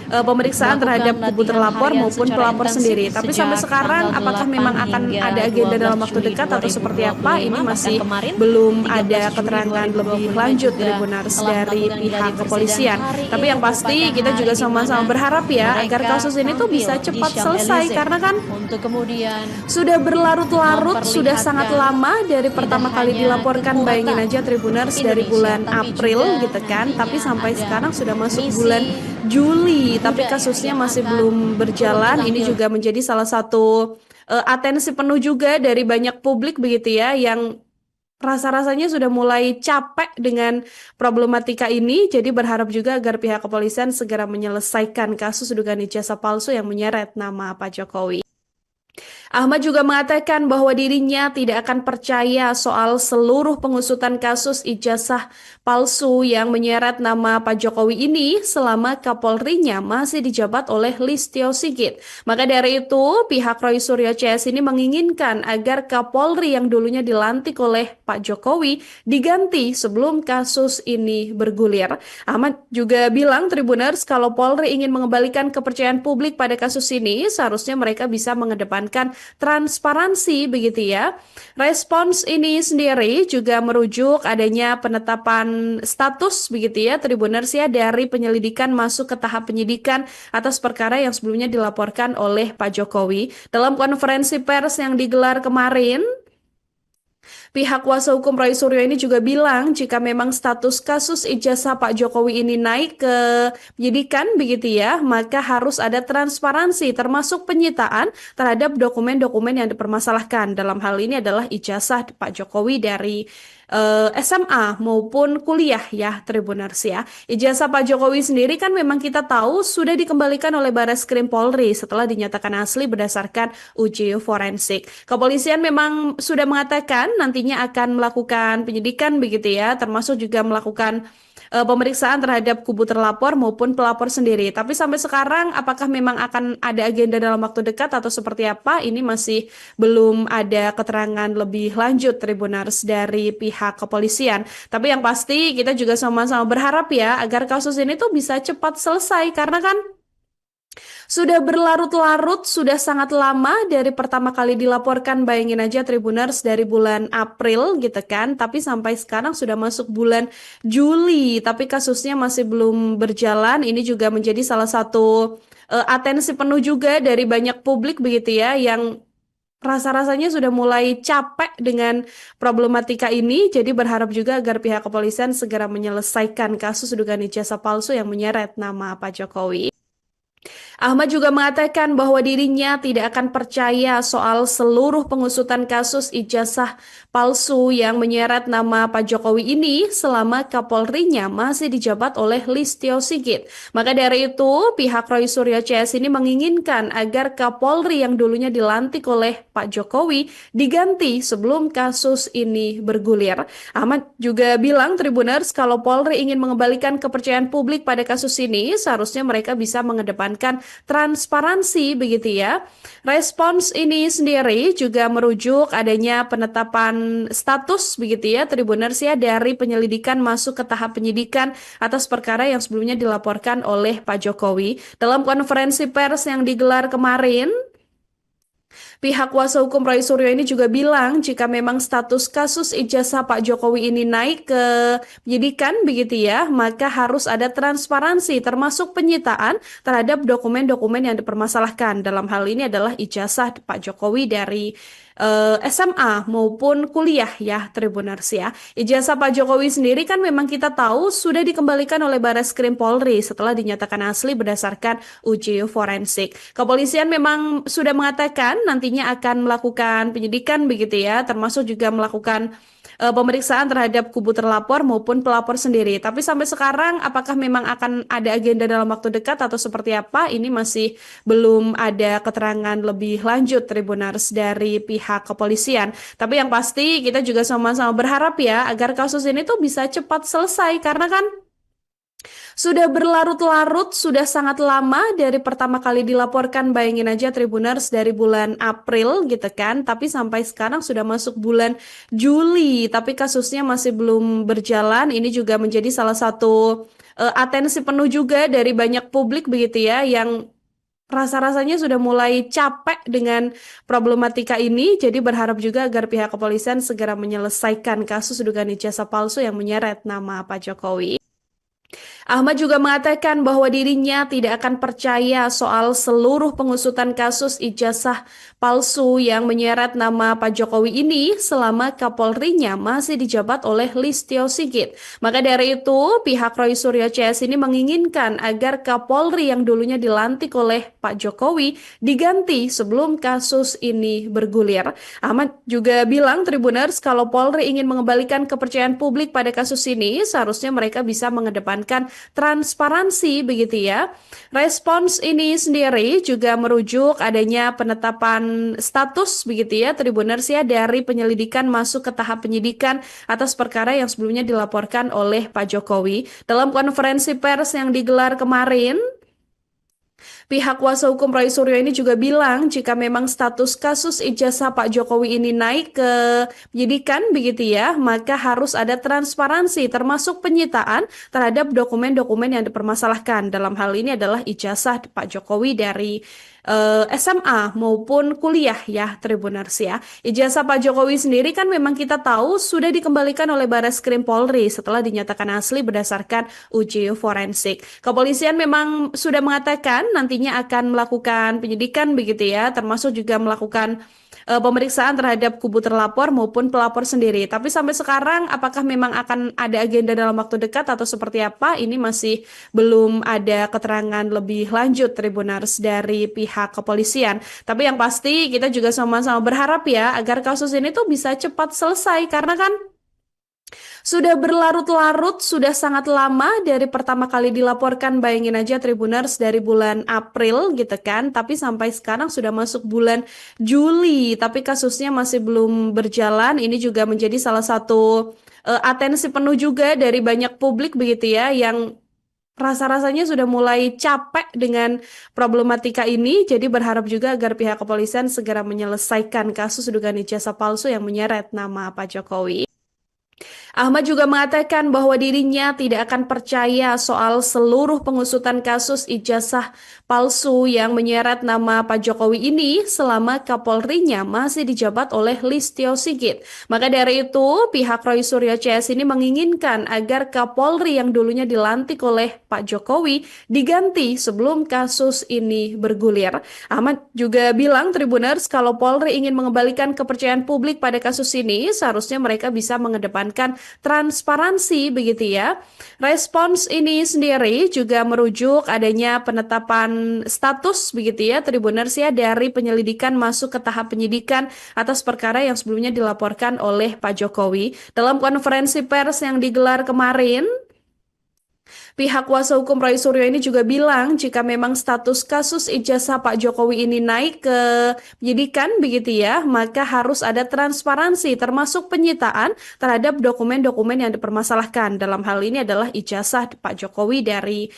pemeriksaan terhadap kubu terlapor maupun pelapor sendiri. Tapi sampai sekarang apakah memang akan ada agenda dalam waktu dekat atau seperti apa, ini masih belum ada keterangan lebih lanjut, Tribuners, dari pihak kepolisian. Tapi yang pasti kita juga sama-sama berharap ya agar kasus ini tuh bisa cepat selesai, karena kan sudah berlarut-larut, sudah sangat lama dari pertama kali dilaporkan. Bayangin aja, Tribuners, dari bulan April gitu kan, tapi sampai sekarang sudah masuk bulan Juli, tapi kasusnya masih belum berjalan. Ini juga menjadi salah satu atensi penuh juga dari banyak publik, begitu ya, yang rasa-rasanya sudah mulai capek dengan problematika ini. Jadi berharap juga agar pihak kepolisian segera menyelesaikan kasus dugaan ijazah palsu yang menyeret nama Pak Jokowi. Ahmad juga mengatakan bahwa dirinya tidak akan percaya soal seluruh pengusutan kasus ijazah palsu yang menyeret nama Pak Jokowi ini selama Kapolrinya masih dijabat oleh Listio Sigit. Maka dari itu, pihak Roy Suryo CS ini menginginkan agar Kapolri yang dulunya dilantik oleh Pak Jokowi diganti sebelum kasus ini bergulir. Ahmad juga bilang, Tribuners, kalau Polri ingin mengembalikan kepercayaan publik pada kasus ini, seharusnya mereka bisa mengedepankan transparansi begitu ya. Respons ini sendiri juga merujuk adanya penetapan status begitu ya Tribuners ya dari penyelidikan masuk ke tahap penyidikan atas perkara yang sebelumnya dilaporkan oleh Pak Jokowi. Dalam konferensi pers yang digelar kemarin, pihak kuasa hukum Roy Suryo ini juga bilang jika memang status kasus ijazah Pak Jokowi ini naik ke penyidikan begitu ya, maka harus ada transparansi termasuk penyitaan terhadap dokumen-dokumen yang dipermasalahkan. Dalam hal ini adalah ijazah Pak Jokowi dari SMA maupun kuliah ya Tribuners ya. Ijazah Pak Jokowi sendiri kan memang kita tahu sudah dikembalikan oleh Barreskrim Polri setelah dinyatakan asli berdasarkan uji forensik. Kepolisian memang sudah mengatakan nantinya akan melakukan penyidikan begitu ya, termasuk juga melakukan pemeriksaan terhadap kubu terlapor maupun pelapor sendiri. Tapi sampai sekarang apakah memang akan ada agenda dalam waktu dekat atau seperti apa? Ini masih belum ada keterangan lebih lanjut Tribuners dari pihak kepolisian. Tapi yang pasti kita juga sama-sama berharap ya agar kasus ini tuh bisa cepat selesai karena kan sudah berlarut-larut, sudah sangat lama dari pertama kali dilaporkan, bayangin aja Tribuners dari bulan April gitu kan, tapi sampai sekarang sudah masuk bulan Juli, tapi kasusnya masih belum berjalan. Ini juga menjadi salah satu atensi penuh juga dari banyak publik begitu ya, yang rasa-rasanya sudah mulai capek dengan problematika ini, jadi berharap juga agar pihak kepolisian segera menyelesaikan kasus dugaan ijazah palsu yang menyeret nama Pak Jokowi. Ahmad juga mengatakan bahwa dirinya tidak akan percaya soal seluruh pengusutan kasus ijazah palsu yang menyeret nama Pak Jokowi ini selama Kapolrinya masih dijabat oleh Listio Sigit. Maka dari itu, pihak Roy Suryo CS ini menginginkan agar Kapolri yang dulunya dilantik oleh Pak Jokowi diganti sebelum kasus ini bergulir. Ahmad juga bilang Tribuners kalau Polri ingin mengembalikan kepercayaan publik pada kasus ini, seharusnya mereka bisa mengedepankan transparansi begitu ya. Respons ini sendiri juga merujuk adanya penetapan status begitu ya Tribuners ya dari penyelidikan masuk ke tahap penyidikan atas perkara yang sebelumnya dilaporkan oleh Pak Jokowi. Dalam konferensi pers yang digelar kemarin, pihak kuasa hukum Roy Suryo ini juga bilang jika memang status kasus ijazah Pak Jokowi ini naik ke penyidikan begitu ya, maka harus ada transparansi termasuk penyitaan terhadap dokumen-dokumen yang dipermasalahkan. Dalam hal ini adalah ijazah Pak Jokowi dari SMA maupun kuliah ya Tribuners ya. Ijazah Pak Jokowi sendiri kan memang kita tahu sudah dikembalikan oleh Barreskrim Polri setelah dinyatakan asli berdasarkan uji forensik. Kepolisian memang sudah mengatakan nantinya akan melakukan penyidikan begitu ya, termasuk juga melakukan pemeriksaan terhadap kubu terlapor maupun pelapor sendiri. Tapi sampai sekarang apakah memang akan ada agenda dalam waktu dekat atau seperti apa? Ini masih belum ada keterangan lebih lanjut Tribuners dari pihak kepolisian. Tapi yang pasti kita juga sama-sama berharap ya agar kasus ini tuh bisa cepat selesai karena kan sudah berlarut-larut, sudah sangat lama dari pertama kali dilaporkan, bayangin aja Tribuners dari bulan April gitu kan, tapi sampai sekarang sudah masuk bulan Juli, tapi kasusnya masih belum berjalan. Ini juga menjadi salah satu atensi penuh juga dari banyak publik begitu ya, yang rasa-rasanya sudah mulai capek dengan problematika ini, jadi berharap juga agar pihak kepolisian segera menyelesaikan kasus dugaan ijazah palsu yang menyeret nama Pak Jokowi. Ahmad juga mengatakan bahwa dirinya tidak akan percaya soal seluruh pengusutan kasus ijazah palsu yang menyeret nama Pak Jokowi ini selama Kapolrinya masih dijabat oleh Listio Sigit. Maka dari itu, pihak Roy Suryo CS ini menginginkan agar Kapolri yang dulunya dilantik oleh Pak Jokowi diganti sebelum kasus ini bergulir. Ahmad juga bilang Tribuners kalau Polri ingin mengembalikan kepercayaan publik pada kasus ini, seharusnya mereka bisa mengedepankan transparansi begitu ya. Respons ini sendiri juga merujuk adanya penetapan status begitu ya Tribuners ya dari penyelidikan masuk ke tahap penyidikan atas perkara yang sebelumnya dilaporkan oleh Pak Jokowi. Dalam konferensi pers yang digelar kemarin, Pihak kuasa hukum Roy Suryo ini juga bilang jika memang status kasus ijazah Pak Jokowi ini naik ke penyidikan begitu ya, maka harus ada transparansi termasuk penyitaan terhadap dokumen-dokumen yang dipermasalahkan. Dalam hal ini adalah ijazah Pak Jokowi dari SMA maupun kuliah ya Tribuners ya. Ijazah Pak Jokowi sendiri kan memang kita tahu sudah dikembalikan oleh Barreskrim Polri setelah dinyatakan asli berdasarkan uji forensik. Kepolisian memang sudah mengatakan nantinya akan melakukan penyidikan begitu ya, termasuk juga melakukan pemeriksaan terhadap kubu terlapor maupun pelapor sendiri. Tapi sampai sekarang apakah memang akan ada agenda dalam waktu dekat atau seperti apa? Ini masih belum ada keterangan lebih lanjut Tribuners dari pihak kepolisian. Tapi yang pasti kita juga sama-sama berharap ya agar kasus ini tuh bisa cepat selesai karena kan sudah berlarut-larut, sudah sangat lama dari pertama kali dilaporkan, bayangin aja Tribuners dari bulan April gitu kan, tapi sampai sekarang sudah masuk bulan Juli, tapi kasusnya masih belum berjalan. Ini juga menjadi salah satu atensi penuh juga dari banyak publik begitu ya, yang rasa-rasanya sudah mulai capek dengan problematika ini, jadi berharap juga agar pihak kepolisian segera menyelesaikan kasus dugaan ijazah palsu yang menyeret nama Pak Jokowi. Ahmad juga mengatakan bahwa dirinya tidak akan percaya soal seluruh pengusutan kasus ijazah palsu yang menyeret nama Pak Jokowi ini selama Kapolrinya masih dijabat oleh Listio Sigit. Maka dari itu, pihak Roy Suryo CS ini menginginkan agar Kapolri yang dulunya dilantik oleh Pak Jokowi diganti sebelum kasus ini bergulir. Ahmad juga bilang Tribuners kalau Polri ingin mengembalikan kepercayaan publik pada kasus ini, seharusnya mereka bisa mengedepankan transparansi begitu ya. Respons ini sendiri juga merujuk adanya penetapan status begitu ya Tribuners ya dari penyelidikan masuk ke tahap penyidikan atas perkara yang sebelumnya dilaporkan oleh Pak Jokowi. Dalam konferensi pers yang digelar kemarin, pihak kuasa hukum Roy Suryo ini juga bilang jika memang status kasus ijazah Pak Jokowi ini naik ke penyidikan begitu ya, maka harus ada transparansi termasuk penyitaan terhadap dokumen-dokumen yang dipermasalahkan. Dalam hal ini adalah ijazah Pak Jokowi dari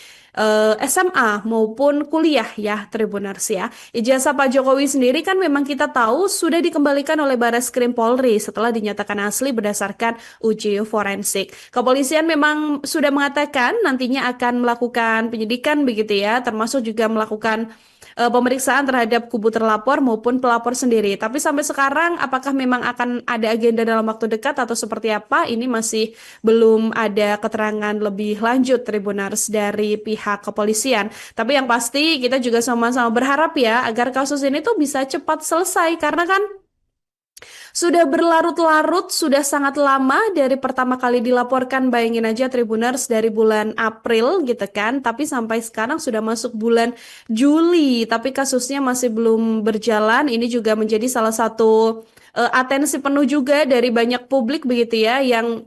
SMA maupun kuliah ya Tribuners ya. Ijazah Pak Jokowi sendiri kan memang kita tahu sudah dikembalikan oleh Barreskrim Polri setelah dinyatakan asli berdasarkan uji forensik. Kepolisian memang sudah mengatakan nantinya akan melakukan penyidikan begitu ya, termasuk juga melakukan pemeriksaan terhadap kubu terlapor maupun pelapor sendiri. Tapi sampai sekarang apakah memang akan ada agenda dalam waktu dekat atau seperti apa? Ini masih belum ada keterangan lebih lanjut Tribuners dari pihak kepolisian. Tapi yang pasti kita juga sama-sama berharap ya agar kasus ini tuh bisa cepat selesai karena kan sudah berlarut-larut, sudah sangat lama dari pertama kali dilaporkan, bayangin aja Tribuners dari bulan April gitu kan, tapi sampai sekarang sudah masuk bulan Juli, tapi kasusnya masih belum berjalan. Ini juga menjadi salah satu atensi penuh juga dari banyak publik begitu ya, yang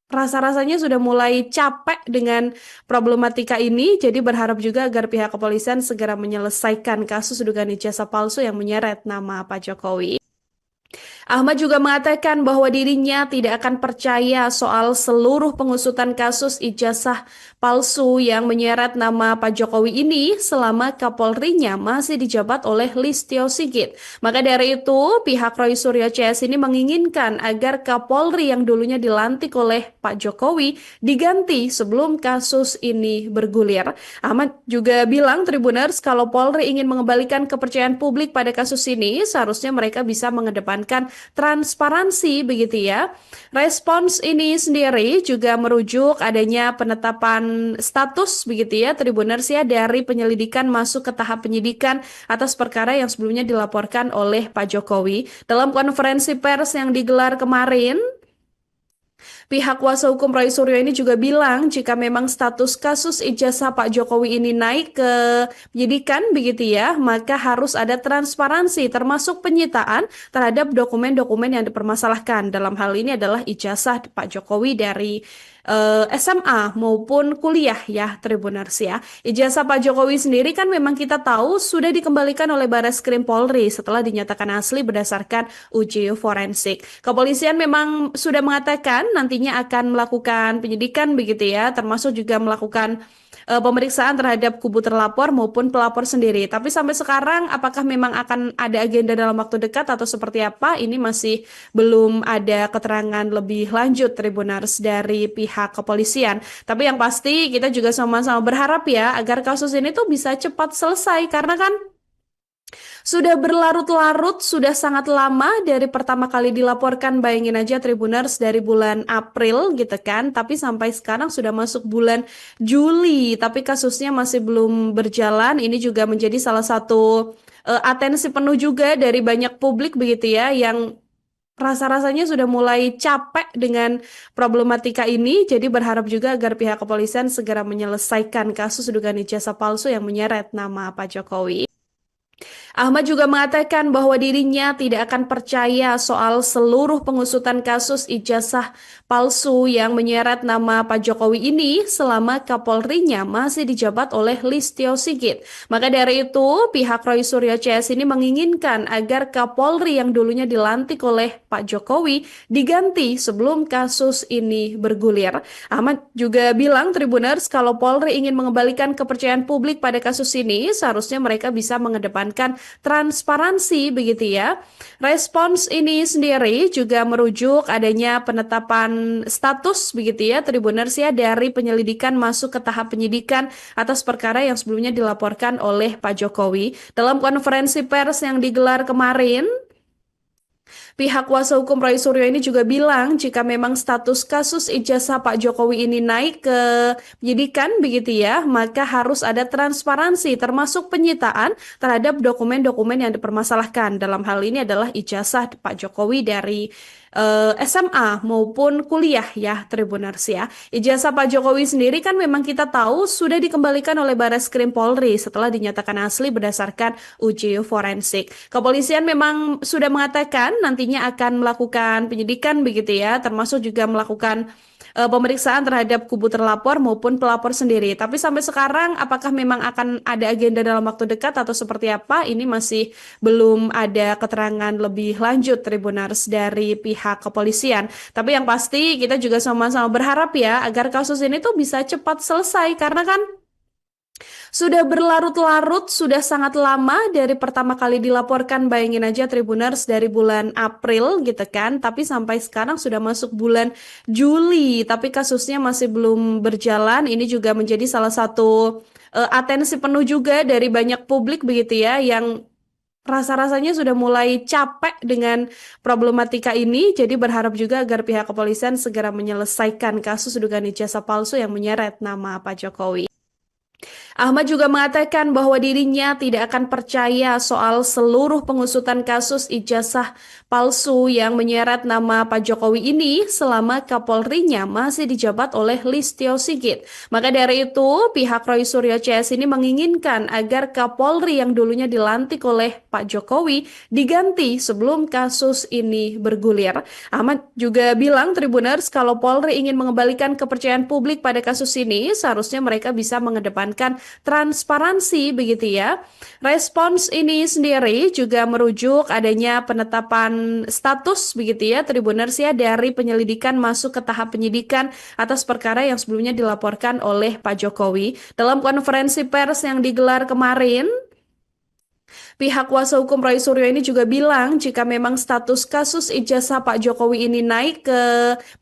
rasa-rasanya sudah mulai capek dengan problematika ini, jadi berharap juga agar pihak kepolisian segera menyelesaikan kasus dugaan ijazah palsu yang menyeret nama Pak Jokowi. Ahmad juga mengatakan bahwa dirinya tidak akan percaya soal seluruh pengusutan kasus ijazah palsu yang menyeret nama Pak Jokowi ini selama Kapolrinya masih dijabat oleh Listio Sigit. Maka dari itu, pihak Roy Suryo CS ini menginginkan agar Kapolri yang dulunya dilantik oleh Pak Jokowi diganti sebelum kasus ini bergulir. Ahmad juga bilang Tribuners kalau Polri ingin mengembalikan kepercayaan publik pada kasus ini, seharusnya mereka bisa mengedepankan transparansi begitu ya. Respons ini sendiri juga merujuk adanya penetapan status begitu ya Tribuners ya dari penyelidikan masuk ke tahap penyidikan atas perkara yang sebelumnya dilaporkan oleh Pak Jokowi. Dalam konferensi pers yang digelar kemarin, pihak kuasa hukum Roy Suryo ini juga bilang jika memang status kasus ijazah Pak Jokowi ini naik ke penyidikan begitu ya, maka harus ada transparansi termasuk penyitaan terhadap dokumen-dokumen yang dipermasalahkan. Dalam hal ini adalah ijazah Pak Jokowi dari SMA maupun kuliah ya Tribuners ya. Ijazah Pak Jokowi sendiri kan memang kita tahu sudah dikembalikan oleh Barreskrim Polri setelah dinyatakan asli berdasarkan uji forensik. Kepolisian memang sudah mengatakan nantinya akan melakukan penyidikan begitu ya, termasuk juga melakukan pemeriksaan terhadap kubu terlapor maupun pelapor sendiri. Tapi sampai sekarang apakah memang akan ada agenda dalam waktu dekat atau seperti apa? Ini masih belum ada keterangan lebih lanjut Tribuners dari pihak kepolisian. Tapi yang pasti kita juga sama-sama berharap ya agar kasus ini tuh bisa cepat selesai karena kan sudah berlarut-larut, sudah sangat lama dari pertama kali dilaporkan, bayangin aja Tribuners dari bulan April gitu kan, tapi sampai sekarang sudah masuk bulan Juli, tapi kasusnya masih belum berjalan. Ini juga menjadi salah satu atensi penuh juga dari banyak publik begitu ya, yang rasa-rasanya sudah mulai capek dengan problematika ini, jadi berharap juga agar pihak kepolisian segera menyelesaikan kasus dugaan ijazah palsu yang menyeret nama Pak Jokowi. Ahmad juga mengatakan bahwa dirinya tidak akan percaya soal seluruh pengusutan kasus ijazah palsu yang menyeret nama Pak Jokowi ini selama Kapolrinya masih dijabat oleh Listio Sigit. Maka dari itu, pihak Roy Suryo CS ini menginginkan agar Kapolri yang dulunya dilantik oleh Pak Jokowi diganti sebelum kasus ini bergulir. Ahmad juga bilang Tribuners kalau Polri ingin mengembalikan kepercayaan publik pada kasus ini, seharusnya mereka bisa mengedepankan transparansi begitu ya. Respons ini sendiri juga merujuk adanya penetapan status begitu ya Tribuners ya dari penyelidikan masuk ke tahap penyidikan atas perkara yang sebelumnya dilaporkan oleh Pak Jokowi. Dalam konferensi pers yang digelar kemarin, pihak kuasa hukum Roy Suryo ini juga bilang jika memang status kasus ijazah Pak Jokowi ini naik ke penyidikan begitu ya, maka harus ada transparansi termasuk penyitaan terhadap dokumen-dokumen yang dipermasalahkan. Dalam hal ini adalah ijazah Pak Jokowi dari SMA maupun kuliah ya Tribuners ya. Ijazah Pak Jokowi sendiri kan memang kita tahu sudah dikembalikan oleh Barreskrim Polri setelah dinyatakan asli berdasarkan uji forensik. Kepolisian memang sudah mengatakan nantinya akan melakukan penyidikan begitu ya, termasuk juga melakukan pemeriksaan terhadap kubu terlapor maupun pelapor sendiri. Tapi sampai sekarang apakah memang akan ada agenda dalam waktu dekat atau seperti apa? Ini masih belum ada keterangan lebih lanjut Tribuners dari pihak kepolisian. Tapi yang pasti kita juga sama-sama berharap ya agar kasus ini tuh bisa cepat selesai karena kan sudah berlarut-larut, sudah sangat lama dari pertama kali dilaporkan, bayangin aja Tribuners dari bulan April gitu kan, tapi sampai sekarang sudah masuk bulan Juli, tapi kasusnya masih belum berjalan. Ini juga menjadi salah satu atensi penuh juga dari banyak publik begitu ya, yang rasa-rasanya sudah mulai capek dengan problematika ini, jadi berharap juga agar pihak kepolisian segera menyelesaikan kasus dugaan ijazah palsu yang menyeret nama Pak Jokowi. Ahmad juga mengatakan bahwa dirinya tidak akan percaya soal seluruh pengusutan kasus ijazah palsu yang menyeret nama Pak Jokowi ini selama Kapolrinya masih dijabat oleh Listio Sigit. Maka dari itu, pihak Roy Suryo CS ini menginginkan agar Kapolri yang dulunya dilantik oleh Pak Jokowi diganti sebelum kasus ini bergulir. Ahmad juga bilang Tribuners kalau Polri ingin mengembalikan kepercayaan publik pada kasus ini, seharusnya mereka bisa mengedepankan transparansi begitu ya. Respons ini sendiri juga merujuk adanya penetapan status begitu ya Tribuners ya dari penyelidikan masuk ke tahap penyidikan atas perkara yang sebelumnya dilaporkan oleh Pak Jokowi. Dalam konferensi pers yang digelar kemarin, pihak kuasa hukum Roy Suryo ini juga bilang jika memang status kasus ijazah Pak Jokowi ini naik ke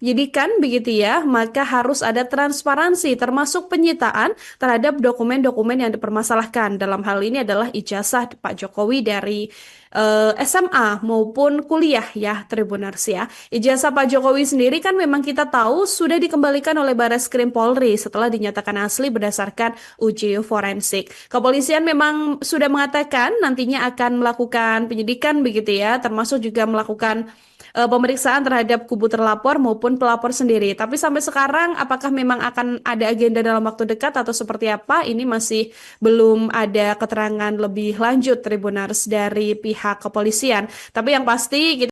penyidikan begitu ya, maka harus ada transparansi termasuk penyitaan terhadap dokumen-dokumen yang dipermasalahkan. Dalam hal ini adalah ijazah Pak Jokowi dari SMA maupun kuliah ya Tribuners ya. Ijazah Pak Jokowi sendiri kan memang kita tahu sudah dikembalikan oleh Barreskrim Polri setelah dinyatakan asli berdasarkan uji forensik. Kepolisian memang sudah mengatakan nantinya akan melakukan penyidikan begitu ya, termasuk juga melakukan pemeriksaan terhadap kubu terlapor maupun pelapor sendiri. Tapi sampai sekarang apakah memang akan ada agenda dalam waktu dekat atau seperti apa? Ini masih belum ada keterangan lebih lanjut Tribuners dari pihak kepolisian. Tapi yang pasti kita